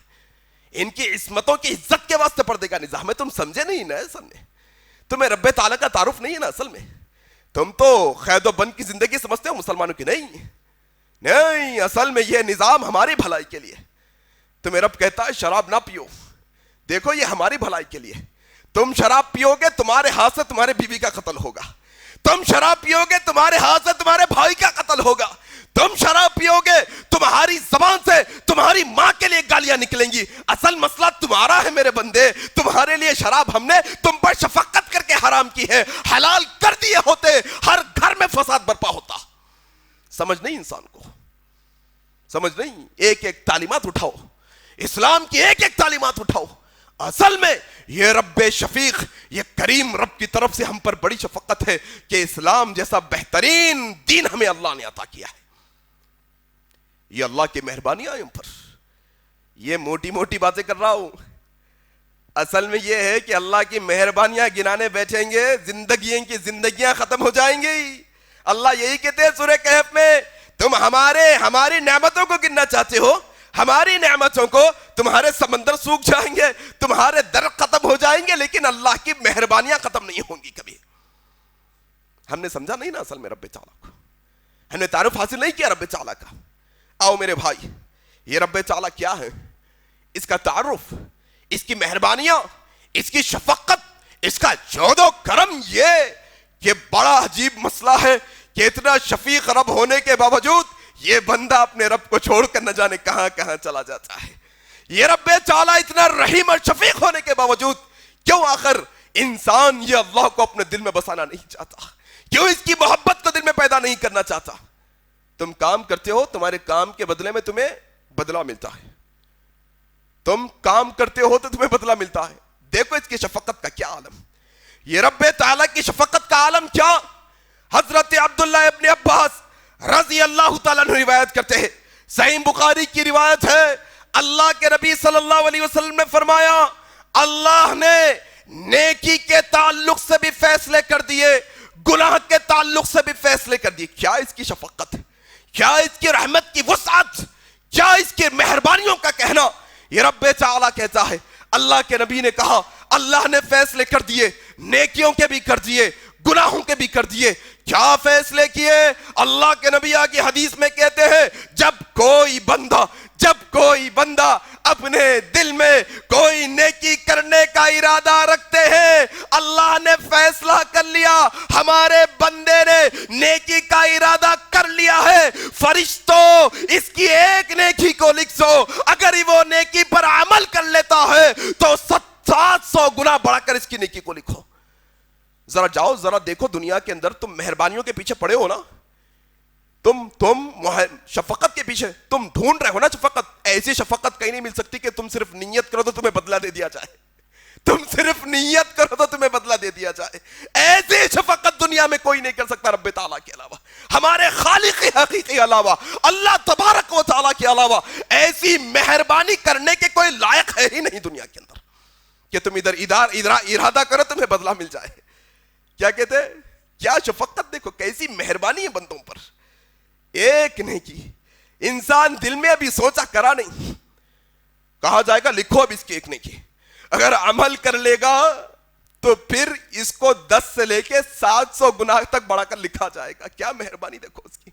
ان کی عصمتوں کی عزت کے واسطے پردے کا نظام ہے. تم سمجھے نہیں نا, اصل میں تمہیں رب تعالیٰ کا تعارف نہیں ہے نا. اصل میں تم تو قید و بند کی زندگی سمجھتے ہو, مسلمانوں کی نہیں. اصل میں یہ نظام ہماری بھلائی کے لیے. تمہیں رب کہتا ہے شراب نہ پیو, دیکھو یہ ہماری بھلائی کے لیے. تم شراب پیو گے تمہارے ہاتھ سے تمہارے بیوی کا قتل ہوگا, تم شراب پیو گے تمہارے ہاتھ سے تمہارے بھائی کا قتل ہوگا, تم شراب پیو گے تمہاری زبان سے تمہاری ماں کے لیے گالیاں نکلیں گی. اصل مسئلہ تمہارا ہے میرے بندے, تمہارے لیے شراب ہم نے تم پر شفقت کر کے حرام کی ہے. حلال کر دیے ہوتے ہر گھر میں فساد برپا ہوتا. سمجھ نہیں انسان کو, سمجھ نہیں. ایک تعلیمات اٹھاؤ, اسلام کی ایک تعلیمات اٹھاؤ. اصل میں یہ رب شفیق, یہ کریم رب کی طرف سے ہم پر بڑی شفقت ہے کہ اسلام جیسا بہترین دین ہمیں اللہ نے عطا کیا ہے. یہ اللہ کی مہربانیاں ہم پر. یہ موٹی موٹی باتیں کر رہا ہوں, اصل میں یہ ہے کہ اللہ کی مہربانیاں گنانے بیٹھیں گے زندگیاں ختم ہو جائیں گی. اللہ یہی کہتے ہیں سورہ کہف میں, تم ہماری نعمتوں کو گننا چاہتے ہو, ہماری نعمتوں کو, تمہارے سمندر سوکھ جائیں گے, تمہارے درخت ختم ہو جائیں گے, لیکن اللہ کی مہربانیاں ختم نہیں ہوں گی کبھی. ہم نے سمجھا نہیں نا اصل میں رب تعالیٰ کو, ہم نے تعارف حاصل نہیں کیا رب تعالیٰ کا. آؤ میرے بھائی, یہ رب تعالیٰ کیا ہے, اس کا تعارف, اس کی مہربانیاں, اس کی شفقت, اس کا جود و کرم, یہ بڑا عجیب مسئلہ ہے کہ اتنا شفیق رب ہونے کے باوجود یہ بندہ اپنے رب کو چھوڑ کر نہ جانے کہاں کہاں چلا جاتا ہے. یہ رب تعالیٰ اتنا رحیم اور شفیق ہونے کے باوجود کیوں آخر انسان یہ اللہ کو اپنے دل میں بسانا نہیں چاہتا, کیوں اس کی محبت کو دل میں پیدا نہیں کرنا چاہتا. تم کام کرتے ہو, تمہارے کام کے بدلے میں تمہیں بدلہ ملتا ہے. تم کام کرتے ہو تو تمہیں بدلہ ملتا ہے. دیکھو اس کی شفقت کا کیا عالم, یہ رب تعالیٰ کی شفقت کا عالم کیا. حضرت عبداللہ ابن عباس رضی اللہ تعالیٰ عنہ روایت کرتے ہیں, صحیح بخاری کی روایت ہے, اللہ کے نبی صلی اللہ علیہ وسلم نے فرمایا اللہ نے نیکی کے تعلق سے بھی فیصلے کر دیے, گناہ کے تعلق سے بھی فیصلے کر دیے. کیا اس کی شفقت, کیا اس کی رحمت کی وسعت, کیا اس کی مہربانیوں کا کہنا. یہ رب تعالیٰ کہتا ہے اللہ کے نبی نے کہا اللہ نے فیصلے کر دیے, نیکیوں کے بھی کر دیے, گناہوں کے بھی کر دیے. کیا فیصلے کیے؟ اللہ کے نبی کی حدیث میں کہتے ہیں جب کوئی بندہ اپنے دل میں کوئی نیکی کرنے کا ارادہ رکھتے ہیں, اللہ نے فیصلہ کر لیا ہمارے بندے نے نیکی کا ارادہ کر لیا ہے, فرشتوں اس کی ایک نیکی کو لکھ دو, اگر وہ نیکی پر عمل کر لیتا ہے تو 700 گنا بڑھا کر اس کی نیکی کو لکھو. ذرا جاؤ ذرا دیکھو دنیا کے اندر تم مہربانیوں کے پیچھے پڑے ہو نا, تم شفقت کے پیچھے تم ڈھونڈ رہے ہو نا شفقت. ایسی شفقت کہیں نہیں مل سکتی کہ تم صرف نیت کرو تو تمہیں بدلہ دے دیا جائے, تم صرف نیت کرو تو تمہیں بدلہ دے دیا جائے. ایسی شفقت دنیا میں کوئی نہیں کر سکتا رب تعالیٰ کے علاوہ, ہمارے خالق حقیقی علاوہ, اللہ تبارک و تعالیٰ کے علاوہ. ایسی مہربانی کرنے کے کوئی لائق ہے ہی نہیں دنیا کے اندر کہ تم ادھر ارادہ کرو تمہیں بدلہ مل جائے. کیا کہتے ہیں, کیا شفقت, دیکھو کیسی مہربانی ہے بندوں پر. ایک نیکی انسان دل میں ابھی سوچا کرا نہیں, کہا جائے گا لکھو اب اس کی ایک نیکی, اگر عمل کر لے گا تو پھر اس کو 10 سے لے کے 700 گناہ تک بڑھا کر لکھا جائے گا. کیا مہربانی دیکھو اس کی.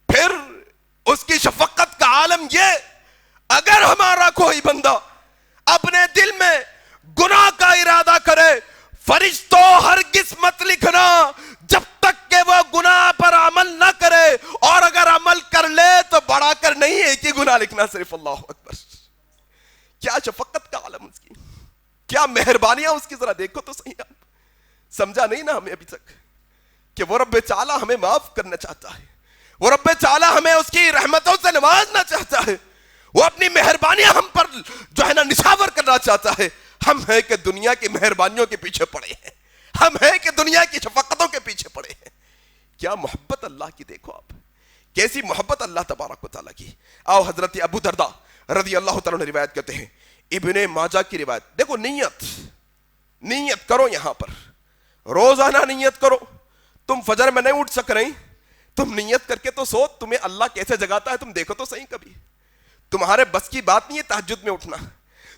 پھر اس کی شفقت کا عالم یہ, اگر ہمارا کوئی بندہ اپنے دل میں گناہ کا ارادہ کرے, فرشتوں ہرگز مت لکھنا جب تک کہ وہ گناہ پر عمل نہ کرے, اور اگر عمل کر لے تو بڑھا کر نہیں ایک ہی گناہ لکھنا صرف. اللہ اکبر, کیا شفقت کا عالم اس کی, کیا مہربانیاں اس کی. ذرا دیکھو تو صحیح, آپ سمجھا نہیں نا ہمیں ابھی تک کہ وہ رب تعالیٰ ہمیں معاف کرنا چاہتا ہے, وہ رب تعالیٰ ہمیں اس کی رحمتوں سے نوازنا چاہتا ہے, وہ اپنی مہربانیاں ہم پر جو ہے نا نچھاور کرنا چاہتا ہے. ہم ہیں کہ دنیا کی مہربانیوں کے پیچھے پڑے ہیں, ہم ہیں کہ دنیا کی شفقتوں کے پیچھے پڑے ہیں. کیا محبت اللہ کی, دیکھو آپ کیسی محبت اللہ تبارک و تعالیٰ کی. آؤ حضرت ابو درداء رضی اللہ تعالیٰ نے روایت کرتے ہیں, ابن ماجہ کی روایت. دیکھو نیت کرو, یہاں پر روزانہ نیت کرو. تم فجر میں نہیں اٹھ سک رہی, تم نیت کر کے تو سو, تمہیں اللہ کیسے جگاتا ہے تم دیکھو تو صحیح. کبھی تمہارے بس کی بات نہیں ہے تہجد میں اٹھنا,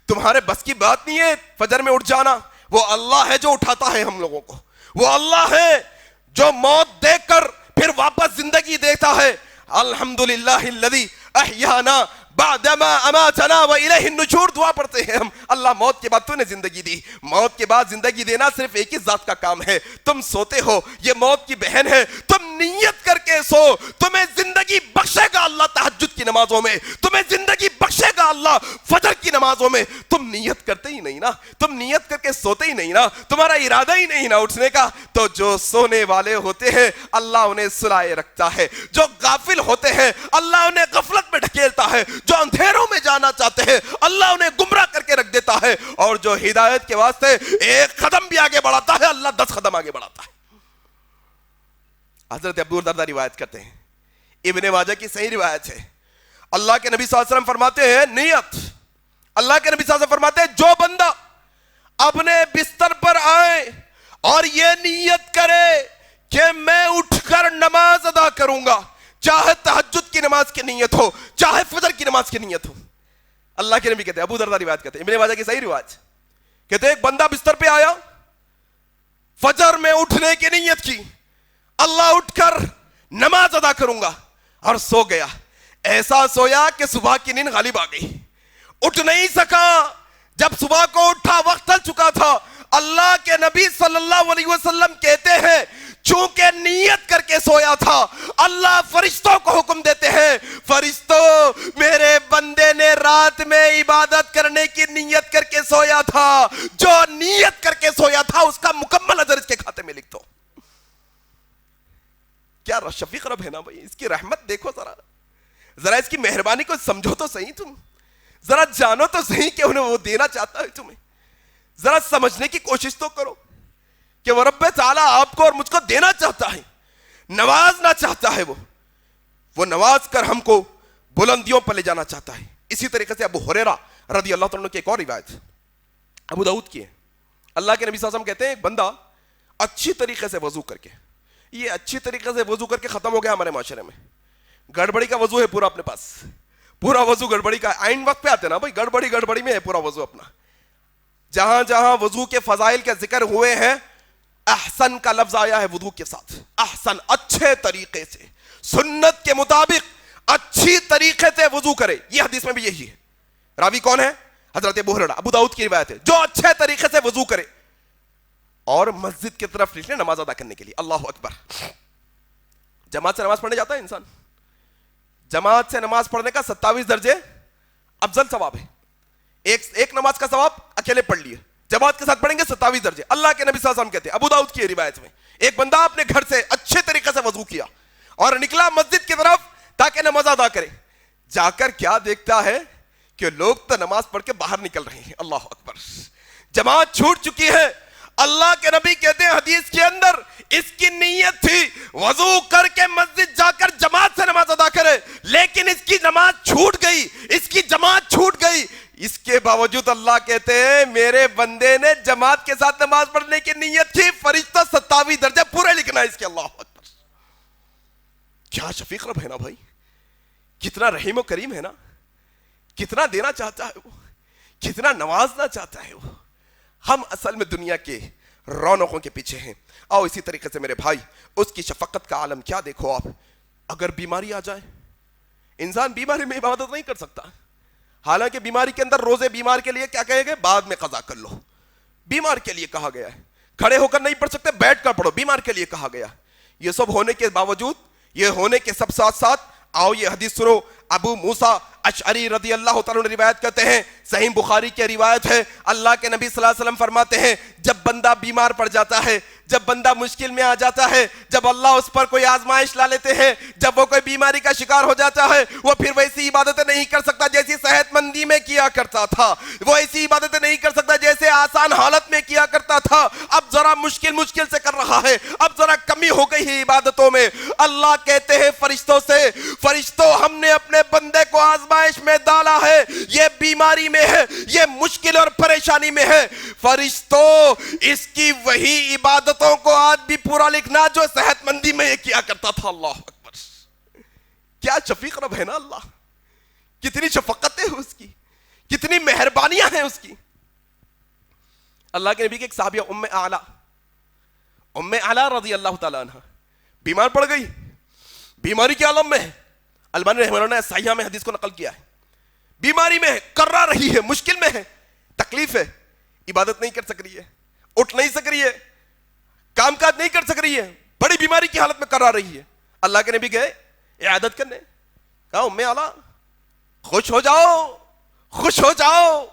تمہارے بس کی بات نہیں ہے فجر میں اٹھ جانا. وہ اللہ ہے جو اٹھاتا ہے ہم لوگوں کو, وہ اللہ ہے جو موت دیکھ کر پھر واپس زندگی دیتا ہے. الحمدللہ الذی احیانا بعدما اماتنا والیہ النشور دعا پڑھتے ہیں ہم. اللہ موت کے بعد تو نے زندگی دی, موت کے بعد زندگی دینا صرف ایک ہی ذات کا کام ہے. تم سوتے ہو, یہ موت کی بہن ہے, تم نیت کر کے سو, تمہیں زندگی بخشے گا اللہ تہجد کی نمازوں میں, تمہیں زندگی بخشے گا اللہ فجر کی نمازوں میں. تم نیت کرتے ہی نہیں نا, تم نیت کر کے سوتے ہی نہیں نا, تمہارا ارادہ ہی نہیں نا اٹھنے کا, تو جو سونے والے ہوتے ہیں اللہ انہیں سلائے رکھتا ہے, جو غافل ہوتے ہیں اللہ انہیں غفلت میں ڈھکیلتا ہے, جو اندھیروں میں جانا چاہتے ہیں اللہ انہیں گمراہ کر کے رکھ دیتا ہے, اور جو ہدایت کے واسطے ایک قدم بھی آگے بڑھاتا ہے اللہ 10 قدم آگے بڑھاتا ہے. حضرت ابو درداء روایت کرتے ہیں, ابن ماجہ کی صحیح روایت ہے, اللہ کے نبی صلی اللہ علیہ وسلم فرماتے ہیں نیت, اللہ کے نبی صلی اللہ علیہ وسلم فرماتے ہیں جو بندہ اپنے بستر پر آئے اور یہ نیت کرے کہ میں اٹھ کر نماز ادا کروں گا, چاہے تہجد کی نماز کی نیت ہو, چاہے فجر کی نماز کی نیت ہو. اللہ کے نبی کہتے ہیں, ابو درداء روایت کرتے ہیں, ابن ماجہ کی صحیح روایت, کہتے ہیں ایک بندہ بستر پہ آیا, فجر میں اٹھنے کی نیت کی, اللہ اٹھ کر نماز ادا کروں گا, اور سو گیا. ایسا سویا کہ صبح کی نیند غالب آ گئی, اٹھ نہیں سکا. جب صبح کو اٹھا وقت ڈل چکا تھا. اللہ کے نبی صلی اللہ علیہ وسلم کہتے ہیں چونکہ نیت کر کے سویا تھا, اللہ فرشتوں کو حکم دیتے ہیں, فرشتوں میرے بندے نے رات میں عبادت کرنے کی نیت کر کے سویا تھا, جو نیت کر کے سویا تھا اس کا مکمل اجر اس کے کھاتے میں لکھ دو. کیا شفیق رب ہے نا بھائی, اس کی رحمت دیکھو ذرا اس کی مہربانی کو سمجھو تو صحیح. تم ذرا جانو تو صحیح کہ انہیں وہ دینا چاہتا ہے تمہیں. ذرا سمجھنے کی کوشش تو کرو کہ وہ رب تعالیٰ آپ کو اور مجھ کو دینا چاہتا ہے, نوازنا چاہتا ہے. وہ نواز کر ہم کو بلندیوں پر لے جانا چاہتا ہے. اسی طریقے سے ابو ہریرہ رضی اللہ تعالیٰ عنہ کی ایک اور روایت ابو داؤد کی ہے. اللہ کے نبی صلی اللہ علیہ وسلم کہتے ہیں ایک بندہ اچھی طریقے سے وضو کر کے, یہ اچھی طریقے سے وضو کر کے ختم ہو گیا ہمارے معاشرے میں, گڑبڑی کا وضو ہے پورا اپنے پاس, پورا وضو گڑبڑی کا, عین وقت پہ آتے نا بھائی, گڑبڑی میں ہے پورا وضو اپنا. جہاں جہاں وضو کے فضائل کے ذکر ہوئے ہیں احسن کا لفظ آیا ہے وضو کے ساتھ. احسن, اچھے طریقے سے, سنت کے مطابق اچھی طریقے سے وضو کرے. یہ حدیث میں بھی یہی ہے. راوی کون ہے؟ حضرت ابو ہریرہ, ابو داؤد کی روایت ہے. جو اچھے طریقے سے وضو کرے اور مسجد کی طرف نکلے نماز ادا کرنے کے لیے. اللہ اکبر. جماعت سے نماز پڑھنے جاتا ہے انسان, جماعت سے نماز پڑھنے کا 27 درجے افضل ثواب ہے. ایک نماز کا ثواب اکیلے پڑھ لیے, جماعت کے ساتھ پڑھیں گے 27 درجے. اللہ کے نبی صلی اللہ علیہ وسلم کہتے ہیں ابو داؤد کی روایت میں, ایک بندہ اپنے گھر سے اچھے طریقے سے وضو کیا اور نکلا مسجد کی طرف تاکہ نماز ادا کرے. جا کر کیا دیکھتا ہے کہ لوگ تو نماز پڑھ کے باہر نکل رہے ہیں. اللہ اکبر. جماعت چھوٹ چکی ہے. اللہ کے نبی کہتے ہیں حدیث کے اندر اس کی نیت تھی وضو کر کے مسجد جا کر جماعت سے نماز ادا کرے, لیکن اس کی نماز چھوٹ گئی, اس کی جماعت چھوٹ گئی. اس کے باوجود اللہ کہتے ہیں میرے بندے نے جماعت کے ساتھ نماز پڑھنے کی نیت تھی, فرشتہ 27 درجے پورے لکھنا ہے اس کے. اللہ اکبر. کیا شفیق رب ہے نا بھائی, کتنا رحیم و کریم ہے نا, کتنا دینا چاہتا ہے وہ, کتنا نوازنا چاہتا ہے وہ. ہم اصل میں دنیا کے رونقوں کے پیچھے ہیں. آؤ اسی طریقے سے میرے بھائی اس کی شفقت کا عالم کیا دیکھو آپ. اگر بیماری آ جائے, انسان بیماری میں عبادت نہیں کر سکتا, حالانکہ بیماری کے اندر روزے بیمار کے لیے کیا کہے گے, بعد میں قضا کر لو. بیمار کے لیے کہا گیا ہے. کھڑے ہو کر نہیں پڑھ سکتے, بیٹھ کر پڑھو, بیمار کے لیے کہا گیا. یہ سب ہونے کے باوجود, یہ ہونے کے سب ساتھ ساتھ آؤ یہ حدیث سنو. ابو موسیٰ اشعری رضی اللہ تعالیٰ عنہ روایت کرتے ہیں, صحیح بخاری کی روایت ہے, اللہ کے نبی صلی اللہ علیہ وسلم فرماتے ہیں جب بندہ بیمار پڑ جاتا ہے, جب بندہ مشکل میں آ جاتا ہے, جب اللہ اس پر کوئی آزمائش لا لیتے ہیں, جب وہ کوئی بیماری کا شکار ہو جاتا ہے, وہ پھر ویسی عبادتیں نہیں کر سکتا جیسی صحت مندی میں کیا کرتا تھا, وہ ایسی عبادتیں نہیں کر سکتا جیسے آسان حالت میں کیا کرتا تھا. اب ذرا مشکل سے کر رہا ہے, اب ذرا کمی ہو گئی ہے عبادتوں میں. اللہ کہتے ہیں فرشتوں سے, فرشتوں ہم نے اپنے بندے کو آزمائش میں ڈالا ہے, یہ بیماری میں ہے, یہ مشکل اور پریشانی میں ہے. فرشتوں اس کی وہی عبادتوں کو آج بھی پورا لکھنا جو صحت مندی میں یہ کیا کرتا تھا. اللہ اکبر. کیا شفیق رب ہے نا اللہ, کتنی شفقتیں ہیں اس کی, کتنی مہربانیاں ہیں اس کی. اللہ کے نبی کے ایک صحابیہ ام اعلیٰ رضی اللہ تعالیٰ عنہ بیمار پڑ گئی, بیماری کے عالم میں ہے. البانی رحمہ اللہ نے صحیحہ میں حدیث کو نقل کیا ہے. بیماری میں ہے, کرا رہی ہے, مشکل میں ہے, تکلیف ہے, عبادت نہیں کر سک رہی ہے, اٹھ نہیں سک رہی ہے, کام کاج نہیں کر سک رہی ہے, بڑی بیماری کی حالت میں کرا رہی ہے. اللہ کے نبی گئے عیادت کرنے, کہا ام اعلیٰ خوش ہو جاؤ, خوش ہو جاؤ,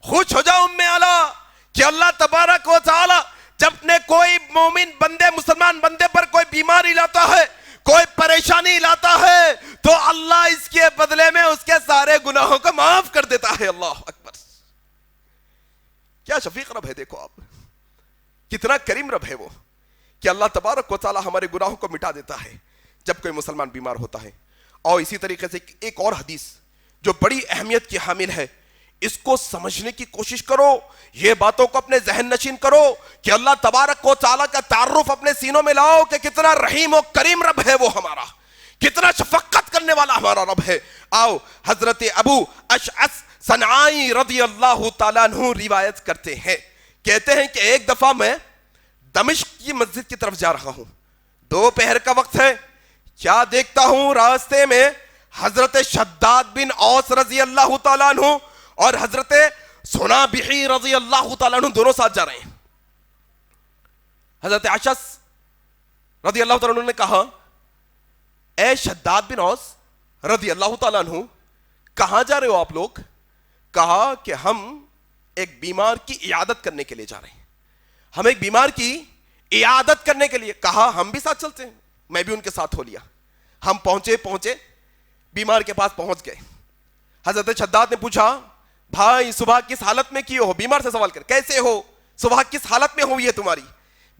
خوش ہو جاؤ ام اعلیٰ کہ اللہ تبارک و تعالی جب نے کوئی مومن بندے, مسلمان بندے پر کوئی بیماری لاتا ہے, کوئی پریشانی لاتا ہے, تو اللہ اس کے بدلے میں اس کے سارے گناہوں کو معاف کر دیتا ہے. اللہ اکبر. کیا شفیق رب ہے, دیکھو آپ کتنا کریم رب ہے وہ کہ اللہ تبارک و تعالی ہمارے گناہوں کو مٹا دیتا ہے جب کوئی مسلمان بیمار ہوتا ہے. اور اسی طریقے سے ایک اور حدیث جو بڑی اہمیت کی حامل ہے, اس کو سمجھنے کی کوشش کرو, یہ باتوں کو اپنے ذہن نشین کرو کہ اللہ تبارک و تعالیٰ کا تعارف اپنے سینوں میں لاؤ کہ کتنا رحیم و کریم رب ہے وہ ہمارا, کتنا شفقت کرنے والا ہمارا رب ہے. آؤ حضرت ابو اشعث صنعانی رضی اللہ تعالیٰ عنہ روایت کرتے ہیں, کہتے ہیں کہ ایک دفعہ میں دمشق کی مسجد کی طرف جا رہا ہوں, دوپہر کا وقت ہے, کیا دیکھتا ہوں راستے میں حضرت شداد بن اوس رضی اللہ تعالیٰ عنہ اور حضرت سنابحی رضی اللہ تعالیٰ عنہ دونوں ساتھ جا رہے ہیں. حضرت اشعث رضی اللہ تعالیٰ عنہ نے کہا اے شداد بن اوس رضی اللہ تعالیٰ عنہ کہاں جا رہے ہو آپ لوگ؟ کہا کہ ہم ایک بیمار کی عیادت کرنے کے لیے جا رہے ہیں, ہم ایک بیمار کی عیادت کرنے کے لیے. کہا ہم بھی ساتھ چلتے ہیں, میں بھی ان کے ساتھ ہو لیا. ہم پہنچے بیمار کے پاس پہنچ گئے. حضرت شداد نے پوچھا بھائی صبح کس حالت میں کیے ہو؟ بیمار سے سوال کر کیسے ہو، صبح کس حالت میں ہوئی ہے تمہاری؟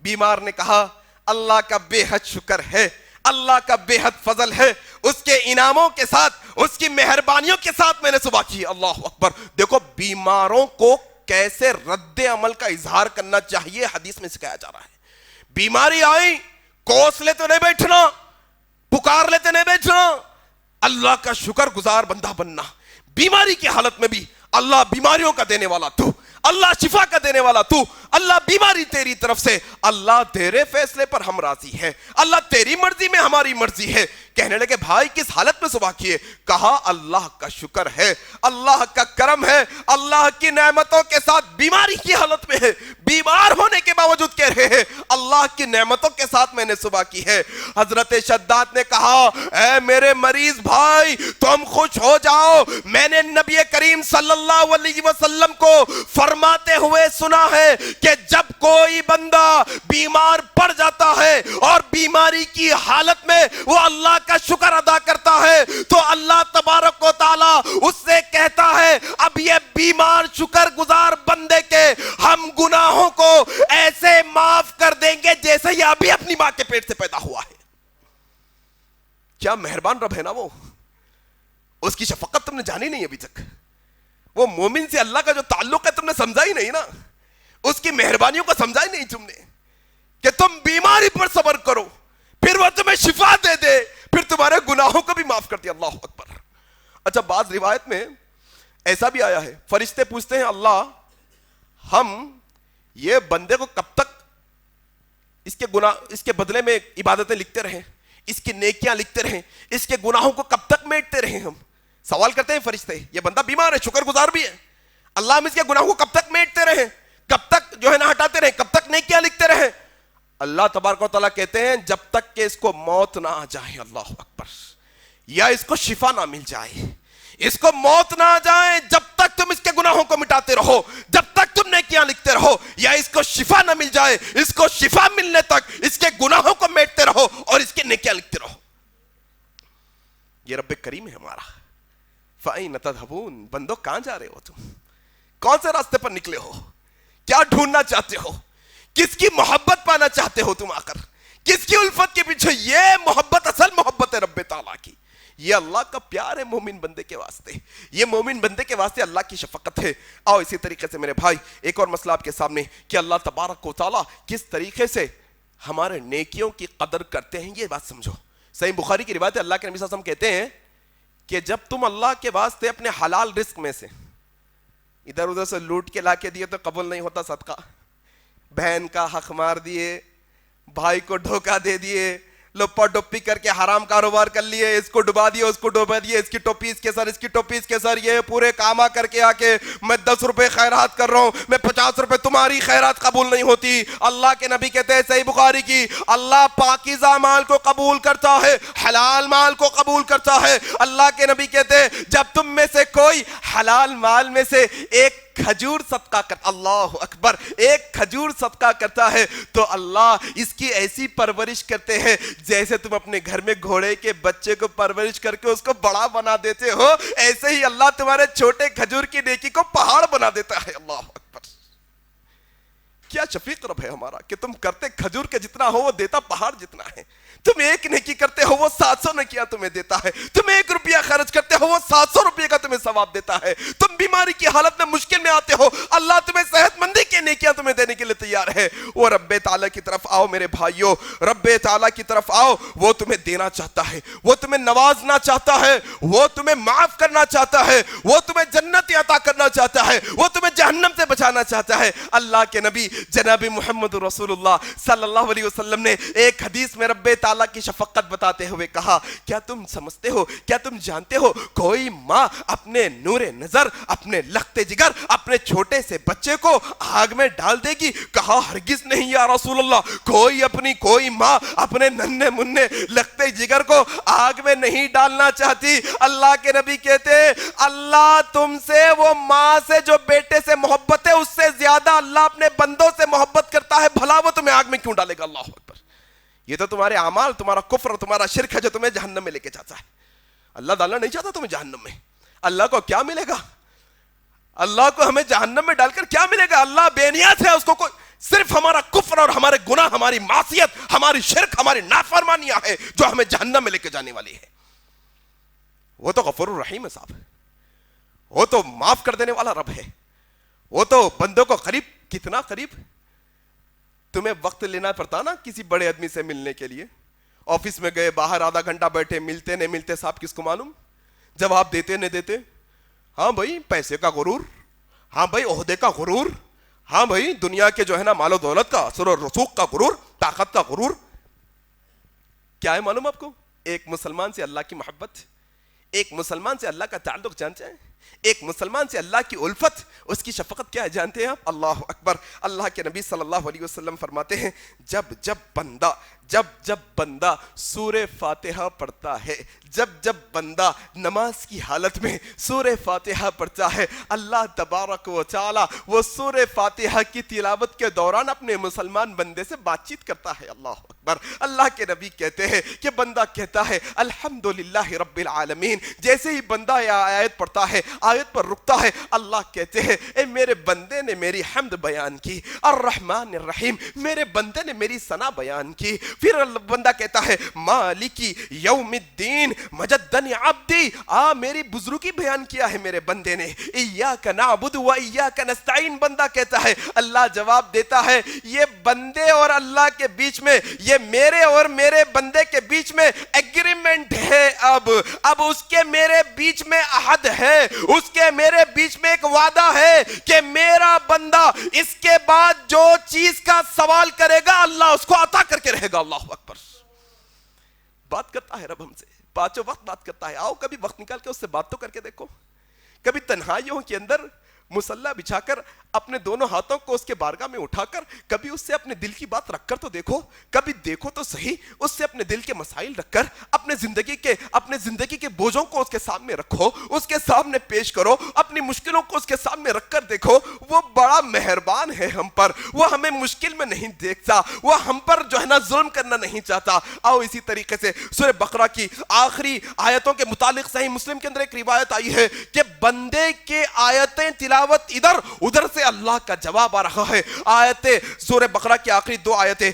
بیمار نے کہا اللہ کا بے حد شکر ہے، اللہ کا بے حد فضل ہے، اس کے انعاموں کے ساتھ، اس کی مہربانیوں کے ساتھ میں نے صبح کی۔ اللہ اکبر۔ دیکھو بیماروں کو کیسے رد عمل کا اظہار کرنا چاہیے حدیث میں سکھایا جا رہا ہے۔ بیماری آئی، کوس لیتے نہیں بیٹھنا، پکار لیتے نہیں بیٹھنا، اللہ کا شکر گزار بندہ بننا۔ بیماری کی حالت میں بھی اللہ بیماریوں کا دینے والا تو، اللہ شفا کا دینے والا تو، اللہ بیماری تیری طرف سے، اللہ تیرے فیصلے پر ہم راضی ہیں، اللہ تیری مرضی میں ہماری مرضی ہے۔ کہنے لگے بھائی کس حالت میں صبح کیے؟ کہا اللہ کا شکر ہے، اللہ کا کرم ہے، اللہ کی نعمتوں کے ساتھ بیماری کی حالت میں ہے، بیمار ہونے کے باوجود کہہ رہے ہیں اللہ کی نعمتوں کے ساتھ میں نے صبح کی ہے۔ حضرت شداد نے کہا اے میرے مریض بھائی تم خوش ہو جاؤ، میں نے نبی کریم صلی اللہ علیہ وسلم کو فرماتے ہوئے سنا ہے کہ جب کوئی بندہ بیمار پڑ جاتا ہے اور بیماری کی حالت میں وہ اللہ کا شکر ادا کرتا ہے تو اللہ تبارک و تعالی اس سے کہتا ہے اب یہ بیمار شکر گزار بندے کے ہم گناہوں کو ایسے معاف کر دیں گے جیسے یہ ابھی اپنی ماں کے پیٹ سے پیدا ہوا ہے۔ کیا مہربان رب ہے نا وہ، اس کی شفقت تم نے جانی نہیں ابھی تک، وہ مومن سے اللہ کا جو تعلق ہے تم نے سمجھا ہی نہیں نا، اس کی مہربانیوں کو سمجھا ہی نہیں تم نے کہ تم بیماری پر صبر کرو پھر وہ تمہیں شفا دے دے، پھر تمہارے گناہوں کو بھی معاف کر دیا۔ اللہ اکبر۔ اچھا بعض روایت میں ایسا بھی آیا ہے فرشتے پوچھتے ہیں اللہ ہم یہ بندے کو کب تک اس کے گناہ اس کے بدلے میں عبادتیں لکھتے رہیں، اس کی نیکیاں لکھتے رہیں، اس کے گناہوں کو کب تک میٹتے رہیں؟ ہم سوال کرتے ہیں فرشتے، یہ بندہ بیمار ہے شکر گزار بھی ہے، اللہ ہم اس کے گناہوں کو کب تک میٹتے رہیں، کب تک جو ہے نا ہٹاتے رہیں، کب تک نیکیاں لکھتے رہیں؟ اللہ تبارک و تعالیٰ کہتے ہیں جب تک کہ اس کو موت نہ آ جائے۔ اللہ اکبر۔ یا اس کو شفا نہ مل جائے، اس کو موت نہ آ جائے جب تک تم اس کے گناہوں کو مٹاتے رہو، جب تک تم نیکیاں لکھتے رہو، یا اس کو شفا نہ مل جائے، اس کو شفا ملنے تک اس کے گناہوں کو میٹتے رہو اور اس کی نیکیاں لکھتے رہو۔ یہ رب کریم ہے ہمارا۔ فَأَيْنَ تَذْهَبُونَ، بندو کہاں جا رہے ہو تم؟ کون سے راستے پر نکلے ہو؟ کیا ڈھونڈنا چاہتے ہو؟ کس کی محبت پانا چاہتے ہو تم آ کر؟ کس کی الفت کے پیچھے؟ یہ محبت اصل محبت ہے رب تعالیٰ کی، یہ اللہ کا پیار ہے مومن بندے کے واسطے، یہ مومن بندے کے واسطے اللہ کی شفقت ہے۔ آؤ اسی طریقے سے میرے بھائی ایک اور مسئلہ آپ کے سامنے کہ اللہ تبارک و تعالیٰ کس طریقے سے ہمارے نیکیوں کی قدر کرتے ہیں، یہ بات سمجھو۔ صحیح بخاری کی روایت ہے اللہ کے نبی صلی اللہ علیہ وسلم کہتے ہیں کہ جب تم اللہ کے واسطے اپنے حلال رزق میں سے ادھر ادھر سے لوٹ کے لا کے دیے تو قبول نہیں ہوتا صدقہ، بہن کا حق مار دیے، بھائی کو دھوکہ دے دیے، لپا ڈپی کر کے حرام کاروبار کر لیے، اس کو ڈبا دیا اس کو ڈبا دیا، اس کی ٹوپی اس کے سر اس کی ٹوپی اس کے سر، یہ پورے کاما کر کے آ کے میں 10 روپے خیرات کر رہا ہوں، میں 50 روپے، تمہاری خیرات قبول نہیں ہوتی۔ اللہ کے نبی کہتے ہیں صحیح بخاری کی اللہ پاکیزہ مال کو قبول کرتا ہے، حلال مال کو قبول کرتا ہے۔ اللہ کے نبی کہتے ہیں جب تم میں سے کوئی حلال مال میں سے ایک کھجور صدقہ کرتا، اللہ اکبر، ایک کھجور صدقہ کرتا ہے تو اللہ اس کی ایسی پرورش کرتے ہیں جیسے تم اپنے گھر میں گھوڑے کے بچے کو پرورش کر کے اس کو بڑا بنا دیتے ہو، ایسے ہی اللہ تمہارے چھوٹے کھجور کی نیکی کو پہاڑ بنا دیتا ہے۔ اللہ اکبر۔ کیا شفیق رب ہے ہمارا کہ تم کرتے کھجور کے جتنا ہو وہ دیتا پہاڑ جتنا ہے، تم ایک نیکی کرتے ہو وہ 700 نیکیاں تمہیں دیتا ہے، تم 1 روپیہ خرچ کرتے ہو وہ 700 روپیہ کا تمہیں ثواب دیتا ہے، تم بیماری کی حالت میں مشکل میں آتے ہو اللہ تمہیں صحت مندی کی نیکیاں تمہیں دینے کے لیے تیار ہے۔ وہ رب تعالیٰ کی طرف آؤ میرے بھائیو، رب تعالیٰ کی طرف آؤ، وہ تمہیں دینا چاہتا ہے، وہ تمہیں نوازنا چاہتا ہے، وہ تمہیں معاف کرنا چاہتا ہے، وہ تمہیں جنت عطا کرنا چاہتا ہے، وہ تمہیں جہنم سے بچانا چاہتا ہے۔ اللہ کے نبی جناب محمد رسول اللہ صلی اللہ علیہ وسلم نے ایک حدیث میں رب تعالیٰ کی شفقت بتاتے ہوئے کہا کیا تم سمجھتے ہو، کیا تم جانتے ہو کوئی ماں اپنے نور نظر، اپنے لختے جگر، اپنے چھوٹے سے بچے کو آگ میں ڈال دے گی؟ کہا ہرگز نہیں یا رسول اللہ، کوئی ماں اپنے ننھے منھے لختے جگر کو آگ میں نہیں ڈالنا چاہتی۔ اللہ کے نبی کہتے اللہ تم سے، وہ ماں سے جو بیٹے سے محبت ہے اس سے زیادہ اللہ اپنے بندوں سے محبت کرتا ہے، بھلا وہ تمہیں آگ میں کیوں ڈالے گا؟ اللہ اکبر۔ یہ تو تمہارے اعمال، تمہارا کفر اور تمہارا شرک ہے جو تمہیں جہنم میں لے کے جاتا ہے۔ اللہ ڈالنا نہیں چاہتا تمہیں جہنم میں۔ اللہ کو کیا ملے گا؟ اللہ کو ہمیں جہنم میں ڈال کر کیا ملے گا؟ اللہ بے نیت ہے، اس کو کوئی صرف ہمارا کفر اور ہمارے گناہ، ہماری معصیت، ہماری شرک، ہماری نافرمانیاں ہے جو ہمیں جہنم میں لے کے جانے والی ہے۔ وہ تو غفور الرحیم ہے صاحب، وہ تو معاف کر دینے والا رب ہے، وہ تو بندوں کو قریب، کتنا قریب۔ تمہیں وقت لینا پڑتا نا کسی بڑے آدمی سے ملنے کے لیے، آفس میں گئے، باہر آدھا گھنٹہ بیٹھے، ملتے نہیں ملتے صاحب کس کو معلوم، جواب دیتے نہیں دیتے۔ ہاں بھائی پیسے کا غرور، ہاں بھائی عہدے کا غرور، ہاں بھائی دنیا کے جو ہے نا مال و دولت کا، اثر و رسوخ کا غرور، طاقت کا غرور۔ کیا ہے معلوم آپ کو؟ ایک مسلمان سے اللہ کی محبت، ایک مسلمان سے اللہ کا تعلق جانتے ہیں، ایک مسلمان سے اللہ کی الفت، اس کی شفقت کیا ہے جانتے ہیں آپ؟ اللہ اکبر۔ اللہ کے نبی صلی اللہ علیہ وسلم فرماتے ہیں جب جب بندہ سورہ فاتحہ پڑھتا ہے، جب بندہ نماز کی حالت میں سورہ فاتحہ پڑھتا ہے، اللہ تبارک و تعالی وہ سورہ فاتحہ کی تلاوت کے دوران اپنے مسلمان بندے سے بات چیت کرتا ہے۔ اللہ اکبر۔ اللہ کے نبی کہتے ہیں کہ بندہ کہتا ہے الحمدللہ رب العالمین، جیسے ہی بندہ یہ آیت پڑھتا ہے، آیت پر رکتا ہے، اللہ کہتے ہیں اے میرے بندے نے میری حمد بیان کی، الرحمن الرحیم، میرے بندے نے میری ثنا بیان کی۔ پھر بندہ کہتا ہے مالکی یوم الدین مجدنی عبدی، میری بزرگی بیان کیا ہے میرے بندے نے، ایاک نعبد و ایاک نستعین، بندہ کہتا ہے، اللہ جواب دیتا ہے یہ بندے اور اللہ کے بیچ میں، یہ میرے اور میرے بندے کے بیچ میں ایگریمنٹ ہے، اب اس کے میرے بیچ میں عہد ہے، اس کے میرے بیچ میں ایک وعدہ ہے کہ میرا بندہ اس کے بعد جو چیز کا سوال کرے گا اللہ اس کو عطا کر کے رہے گا۔ اللہ اکبر۔ بات کرتا ہے رب ہم سے، پانچوں وقت بات کرتا ہے۔ آؤ کبھی وقت نکال کے اس سے بات تو کر کے دیکھو، کبھی تنہائیوں کے اندر مصلی بچھا کر اپنے دونوں ہاتھوں کو اس کے بارگاہ میں اٹھا کر کبھی اس سے اپنے دل کی بات رکھ کر تو دیکھو، کبھی دیکھو تو صحیح، اس سے اپنے دل کے مسائل رکھ کر اپنے زندگی کے بوجھوں کو اس کے سامنے رکھو، اس کے سامنے پیش کرو، اپنی مشکلوں کو اس کے سامنے رکھ کر دیکھو۔ وہ بڑا مہربان ہے ہم پر، وہ ہمیں مشکل میں نہیں دیکھتا، وہ ہم پر جو ہے نا ظلم کرنا نہیں چاہتا۔ آؤ اسی طریقے سے سورہ بقرہ کی آخری آیتوں کے متعلق صحیح مسلم کے اندر ایک روایت آئی ہے کہ بندے کے آیتیں تلاوت ادھر سے اللہ کا جواب آ رہا ہے۔ آیتیں سورہ بقرہ کی آخری دو آیتیں،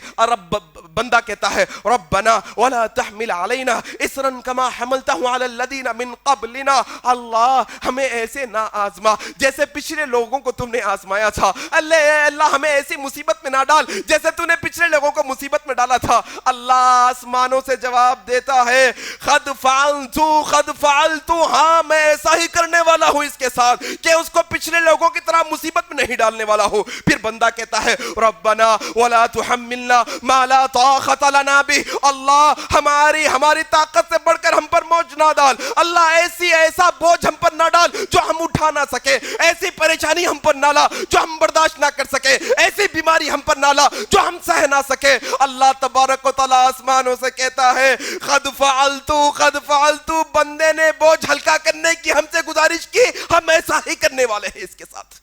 بندہ کہتا ہے ربنا ولا تحمل علینا اسرا کما حملتہ علی الذین من قبلنا، اللہ ہمیں ایسے نہ آزما جیسے پچھلے لوگوں کو تم نے آزمایا تھا، اللہ ہمیں ایسی مصیبت میں نہ ڈال جیسے تو نے پچھلے لوگوں کو مصیبت میں ڈالا تھا۔ اللہ آسمانوں سے جواب دیتا ہے قد فعلت، ہاں میں ایسا ہی کرنے والا ہوں اس کے ساتھ کہ اس کو پچھلے لوگوں کی طرح مصیبت میں نہیں ڈالنے والا ہوں۔ پھر بندہ کہتا ہے ربنا ولا تحملنا ما لا طاقت لنا به، اللہ ہماری طاقت سے بڑھ کر ہم پر بوجھ نہ ڈال، اللہ ایسا بوجھ ہم پر نہ ڈال جو ہم اٹھا نہ سکے، ایسی پریشانی ہم پر نہ لا جو ہم برداشت نہ کر سکے، ایسی بیماری ہم پر نہ لا جو ہم سہ نہ سکے۔ اللہ تبارک و تعالی آسمانوں سے کہتا ہے قد فعلت، بندے نے بوجھ ہلکا کرنے کی ہم سے گزارش کی، ہم ایسا ہی کرنے والے ہیں اس کے ساتھ۔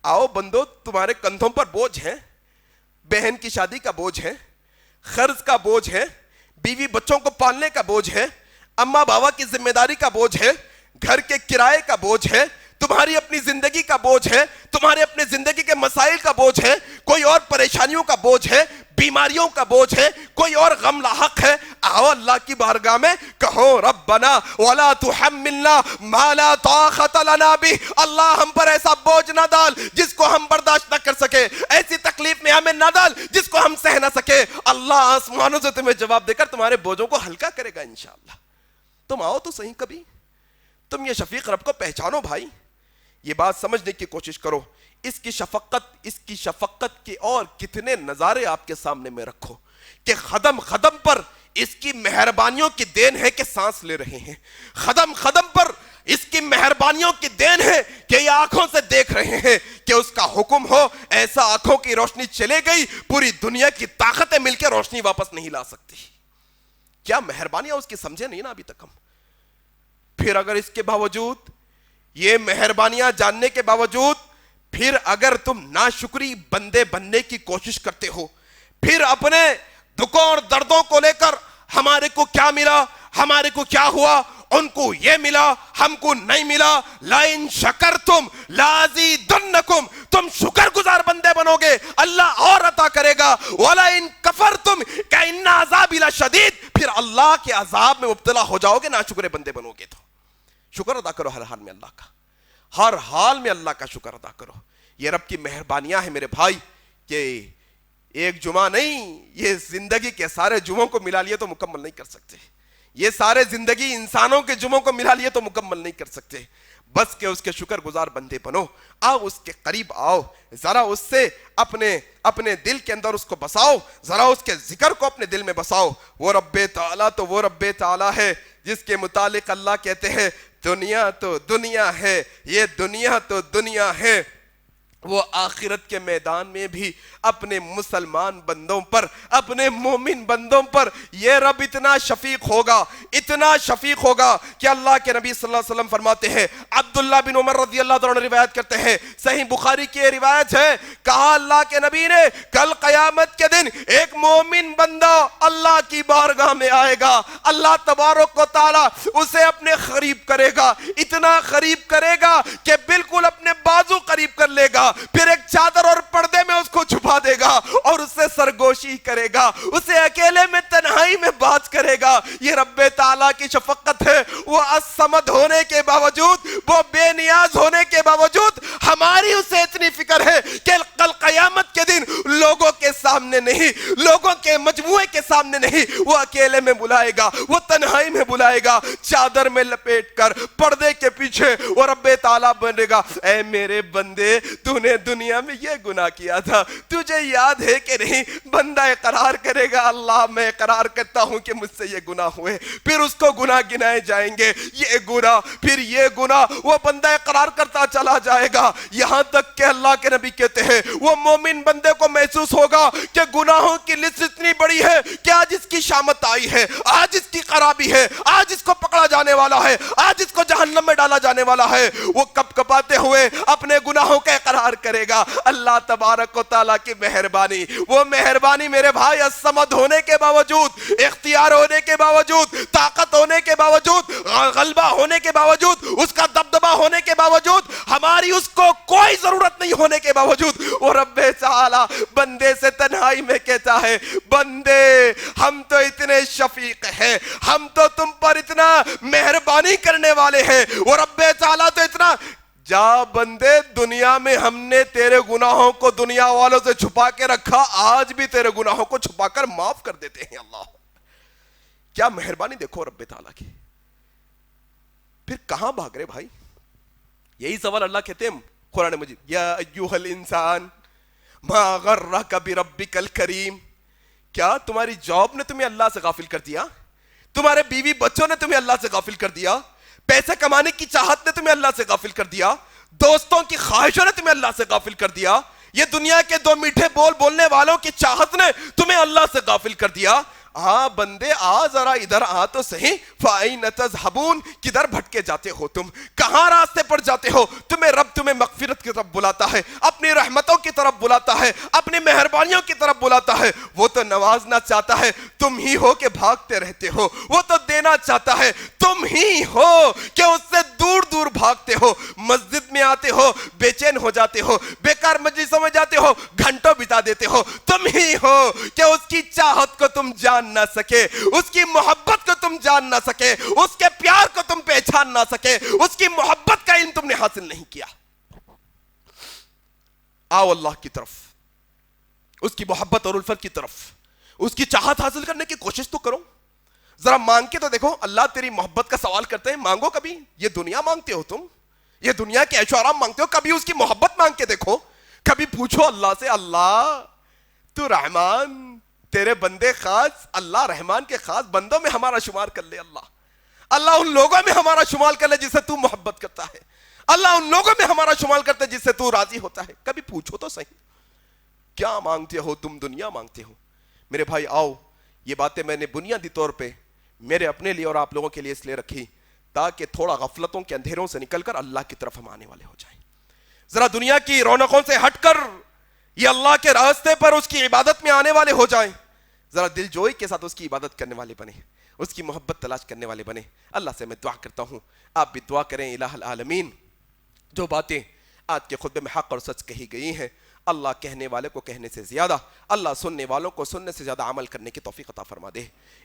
آؤ بندو، تمہارے کندھوں پر بوجھ ہے، بہن کی شادی کا بوجھ ہے، قرض کا بوجھ ہے، بیوی بچوں کو پالنے کا بوجھ ہے، اماں بابا کی ذمہ داری کا بوجھ ہے، گھر کے کرائے کا بوجھ ہے، تمہاری اپنی زندگی کا بوجھ ہے، تمہارے اپنے زندگی کے مسائل کا بوجھ ہے، کوئی اور پریشانیوں کا بوجھ ہے، بیماریوں کا بوجھ ہے، کوئی اور غم لاحق ہے۔ آؤ اللہ کی بارگاہ میں کہو ربنا ولا تحملنا ما لا طاقت لنا به، اللہ ہم پر ایسا بوجھ نہ ڈال جس کو ہم برداشت نہ کر سکے، ایسی تکلیف میں ہمیں نہ ڈال جس کو ہم سہ نہ سکے۔ اللہ آسمانوں سے تمہیں جواب دے کر تمہارے بوجھوں کو ہلکا کرے گا انشاءاللہ۔ تم آؤ تو صحیح، کبھی تم یہ شفیق رب کو پہچانو بھائی، یہ بات سمجھنے کی کوشش کرو، اس کی شفقت کے اور کتنے نظارے آپ کے سامنے میں رکھو کہ قدم قدم پر اس کی مہربانیوں کی دین ہے کہ سانس لے رہے ہیں، قدم قدم پر اس کی مہربانیوں کی دین ہے کہ یہ آنکھوں سے دیکھ رہے ہیں کہ اس کا حکم ہو ایسا آنکھوں کی روشنی چلے گئی، پوری دنیا کی طاقتیں مل کے روشنی واپس نہیں لا سکتی۔ کیا مہربانیاں اس کی سمجھے نہیں نا ابھی تک ہم؟ پھر اگر اس کے باوجود، یہ مہربانیاں جاننے کے باوجود، پھر اگر تم ناشکری بندے بننے کی کوشش کرتے ہو، پھر اپنے دکھوں اور دردوں کو لے کر ہمارے کو کیا ملا، ہمارے کو کیا ہوا، ان کو یہ ملا ہم کو نہیں ملا. لَإِن شَكَرْتُمْ لَأَزِيدَنَّكُمْ, تم شکر گزار بندے بنو گے اللہ اور عطا کرے گا. وَلَإِن كَفَرْتُمْ كَإِنَّ عَذَابِي لَشَدِيدٌ, پھر اللہ کے عذاب میں مبتلا ہو جاؤ گے ناشکرے بندے بنو گے. تو شکر ادا کرو ہر حال میں اللہ کا, ہر حال میں اللہ کا شکر ادا کرو. یہ رب کی مہربانیاں ہیں میرے بھائی کہ ایک جمعہ نہیں, یہ زندگی کے سارے جمعوں کو ملا لیے تو مکمل نہیں کر سکتے. یہ سارے زندگی انسانوں کے جمعوں کو ملا لیے تو مکمل نہیں کر سکتے. بس کہ اس کے شکر گزار بندے بنو, آؤ اس کے قریب آؤ, ذرا اس سے اپنے دل کے اندر اس کو بساؤ, ذرا اس کے ذکر کو اپنے دل میں بساؤ. وہ رب تعالیٰ تو وہ رب تعالیٰ ہے جس کے متعلق اللہ کہتے ہیں دنیا تو دنیا ہے, یہ دنیا تو دنیا ہے. وہ آخرت کے میدان میں بھی اپنے مسلمان بندوں پر, اپنے مومن بندوں پر یہ رب اتنا شفیق ہوگا, اتنا شفیق ہوگا کہ اللہ کے نبی صلی اللہ علیہ وسلم فرماتے ہیں, عبداللہ بن عمر رضی اللہ عنہ روایت کرتے ہیں, صحیح بخاری کی یہ روایت ہے, کہا اللہ کے نبی نے کل قیامت کے دن ایک مومن بندہ اللہ کی بارگاہ میں آئے گا, اللہ تبارک و تعالی اسے اپنے قریب کرے گا, اتنا قریب کرے گا کہ بالکل اپنے بازو قریب کر لے گا, پھر ایک چادر اور پردے میں اس کو چھپا دے گا اور اس سے سرگوشی کرے گا, اسے اکیلے میں تنہائی میں بات کرے گا. یہ رب تعالیٰ کی شفقت ہے. وہ الصمد ہونے کے باوجود, وہ بے نیاز ہونے کے باوجود ہماری اسے اتنی فکر ہے کہ کل قیامت کے دن لوگوں کے سامنے نہیں, لوگوں کے مجموعے کے سامنے نہیں, وہ اکیلے میں بلائے گا, وہ تنہائی میں بلائے گا, چادر میں لپیٹ کر پردے کے پیچھے وہ رب تعالیٰ بنے گا, اے میرے بندے تو نے دنیا میں یہ گناہ کیا تھا, تجھے یاد ہے کہ نہیں؟ بندہ اقرار کرے گا اللہ میں اقرار کرتا ہوں کہ مجھ سے یہ گناہ ہوئے, پھر اس کو گناہ گنائے جائیں گے, یہ گناہ پھر یہ گناہ, وہ بندہ اقرار کرتا چلا جائے گا یہاں تک کہ اللہ کے نبی کہتے ہیں وہ مومن بندے کو محسوس ہوگا کہ گناہوں کی لسٹ اتنی بڑی ہے کہ آج اس کی شامت آئی ہے, آج اس کی خرابی ہے, آج اس کو پکڑا جانے والا ہے, آج اس کو جہنم میں ڈالا جانے والا ہے. وہ کپ کپاتے ہوئے اپنے گناہوں کا اقرار کرے گا. اللہ تبارک و تعالیٰ کی مہربانی, وہ مہربانی میرے بھائی الصمد ہونے کے باوجود, اختیار ہونے کے باوجود, طاقت ہونے کے باوجود, غلبہ ہونے کے باوجود, اس کا دبدبہ ہونے کے باوجود, ہماری اس کو کوئی ضرورت نہیں ہونے کے باوجود, وہ رب تعالیٰ بندے سے تنہائی میں کہتا ہے بندے ہم تو اتنے شفیق ہیں, ہم تو تم پر اتنا مہربانی کرنے والے ہیں. وہ رب تعالیٰ تو اتنا, جا بندے دنیا میں ہم نے تیرے گناہوں کو دنیا والوں سے چھپا کے رکھا, آج بھی تیرے گناہوں کو چھپا کر معاف کر دیتے ہیں. اللہ کیا مہربانی دیکھو رب تعالیٰ کی. پھر کہاں بھاگ رہے بھائی؟ یہی سوال اللہ کہتے ہیں قرآن مجید, یا ایھا الانسان ما غرک بربک الکریم, کیا تمہاری جاب نے تمہیں اللہ سے غافل کر دیا؟ تمہارے بیوی بچوں نے تمہیں اللہ سے غافل کر دیا؟ پیسے کمانے کی چاہت نے تمہیں اللہ سے غافل کر دیا؟ دوستوں کی خواہشوں نے تمہیں اللہ سے غافل کر دیا؟ یہ دنیا کے دو میٹھے بول بولنے والوں کی چاہت نے تمہیں اللہ سے غافل کر دیا؟ ہاں بندے آ ذرا ادھر آ تو صحیح. فَأَيْنَ تَذْهَبُونَ, کدھر بھٹکے جاتے ہو تم, کہاں راستے پر جاتے ہو؟ تمہیں رب تمہیں مغفرت کی طرف بلاتا ہے, اپنی رحمتوں کی طرف بلاتا ہے, اپنی مہربانیوں کی طرف بلاتا ہے. وہ تو نوازنا چاہتا ہے, تم ہی ہو کہ بھاگتے رہتے ہو. وہ تو دینا چاہتا ہے, تم ہی ہو کہ اس سے دور دور بھاگتے ہو. مسجد میں آتے ہو بے چین ہو جاتے ہو, بیکار مجلسوں میں جاتے ہو گھنٹوں بتا دیتے ہو. تم ہی ہو کہ اس کی چاہت کو تم جان نہ سکے, اس کی محبت کو تم جان نہ سکے, اس کے پیار کو تم پہچان نہ سکے, اس کی محبت کا علم تم نے حاصل نہیں کیا. آؤ اللہ کی طرف, اس کی محبت اور الفت کی طرف, اس کی چاہت حاصل کرنے کی کوشش تو کرو. ذرا مانگ کے تو دیکھو, اللہ تیری محبت کا سوال کرتے ہیں, مانگو کبھی. یہ دنیا مانگتے ہو تم, یہ دنیا کے عیش و آرام مانگتے ہو, کبھی اس کی محبت مانگ کے دیکھو. کبھی پوچھو اللہ سے, اللہ تو رحمان, تیرے بندے خاص, اللہ رحمان کے خاص بندوں میں ہمارا شمار کر لے. اللہ ان لوگوں میں ہمارا شمار کر لے جس سے تو محبت کرتا ہے. اللہ ان لوگوں میں ہمارا شمار کرتا ہے جس سے تو راضی ہوتا ہے. کبھی پوچھو تو صحیح, کیا مانگتے ہو تم؟ دنیا مانگتے ہو. میرے بھائی آؤ, یہ باتیں میں نے بنیادی طور پہ میرے اپنے لیے اور آپ لوگوں کے لیے اس لیے رکھی تاکہ تھوڑا غفلتوں کے اندھیروں سے نکل کر اللہ کی طرف ہم آنے والے ہو جائیں. ذرا دنیا کی رونقوں سے ہٹ کر یہ اللہ کے راستے پر اس کی عبادت میں آنے والے ہو جائیں. ذرا دل جوئی کے ساتھ اس کی عبادت کرنے والے بنے. اس کی محبت تلاش کرنے والے بنے. اللہ سے میں دعا کرتا ہوں آپ بھی دعا کریں. الہ العالمین جو باتیں آج کے خطبے میں حق اور سچ کہی گئی ہیں اللہ کہنے والے کو کہنے سے زیادہ, اللہ سننے والوں کو سننے سے زیادہ عمل کرنے کی توفیق عطا فرما دے.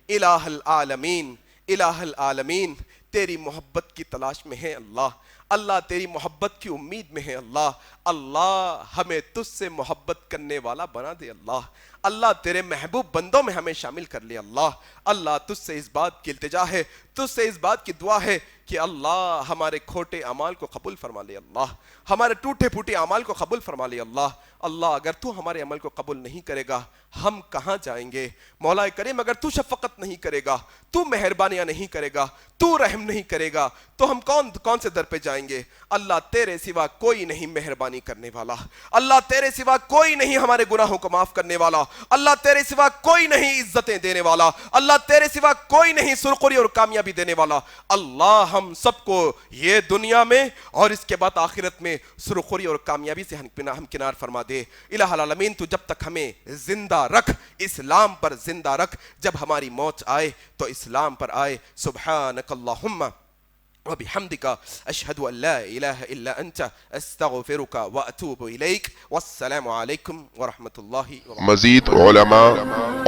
الہ العالمین, الہ العالمین تیری محبت کی تلاش میں ہے اللہ, اللہ تیری محبت کی امید میں ہے اللہ, اللہ ہمیں تجھ سے محبت کرنے والا بنا دے اللہ, اللہ تیرے محبوب بندوں میں ہمیں شامل کر لے اللہ. اللہ تجھ سے اس بات کی التجا ہے, تجھ سے اس بات کی دعا ہے کہ اللہ ہمارے کھوٹے اعمال کو قبول فرما لے اللہ, ہمارے ٹوٹے پھوٹے اعمال کو قبول فرما لے اللہ. اللہ اگر تو ہمارے عمل کو قبول نہیں کرے گا ہم کہاں جائیں گے؟ مولا کریم اگر تو شفقت نہیں کرے گا, تو مہربانیاں نہیں کرے گا, تو رحم نہیں کرے گا تو ہم کون سے در پہ جائیں گے؟ اللہ تیرے سوا کوئی نہیں مہربانی کرنے والا, اللہ تیرے سوا کوئی نہیں ہمارے گناہوں کو معاف کرنے والا, اللہ تیرے سوا کوئی نہیں عزتیں دینے والا, اللہ تیرے سوا کوئی نہیں سرخری اور کامیابی دینے والا. اللہ ہم سب کو یہ دنیا میں اور اس کے بعد آخرت میں سرخری اور کامیابی سے ہم کنار فرما دے. الہ العالمین تو جب تک ہمیں زندہ رکھ, اسلام پر زندہ رکھ, جب ہماری موت آئے تو اسلام پر آئے. سبحانک اللہم وبحمدک اشہد ان لا الہ الا انت استغفرک واتوب الیک. والسلام علیکم ورحمۃ اللہ وبرکاتہ. مزید علماء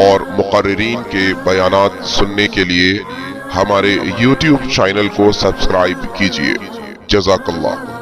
اور مقررین کے بیانات سننے کے لیے ہمارے YouTube چینل کو سبسکرائب کیجیے. جزاک اللہ.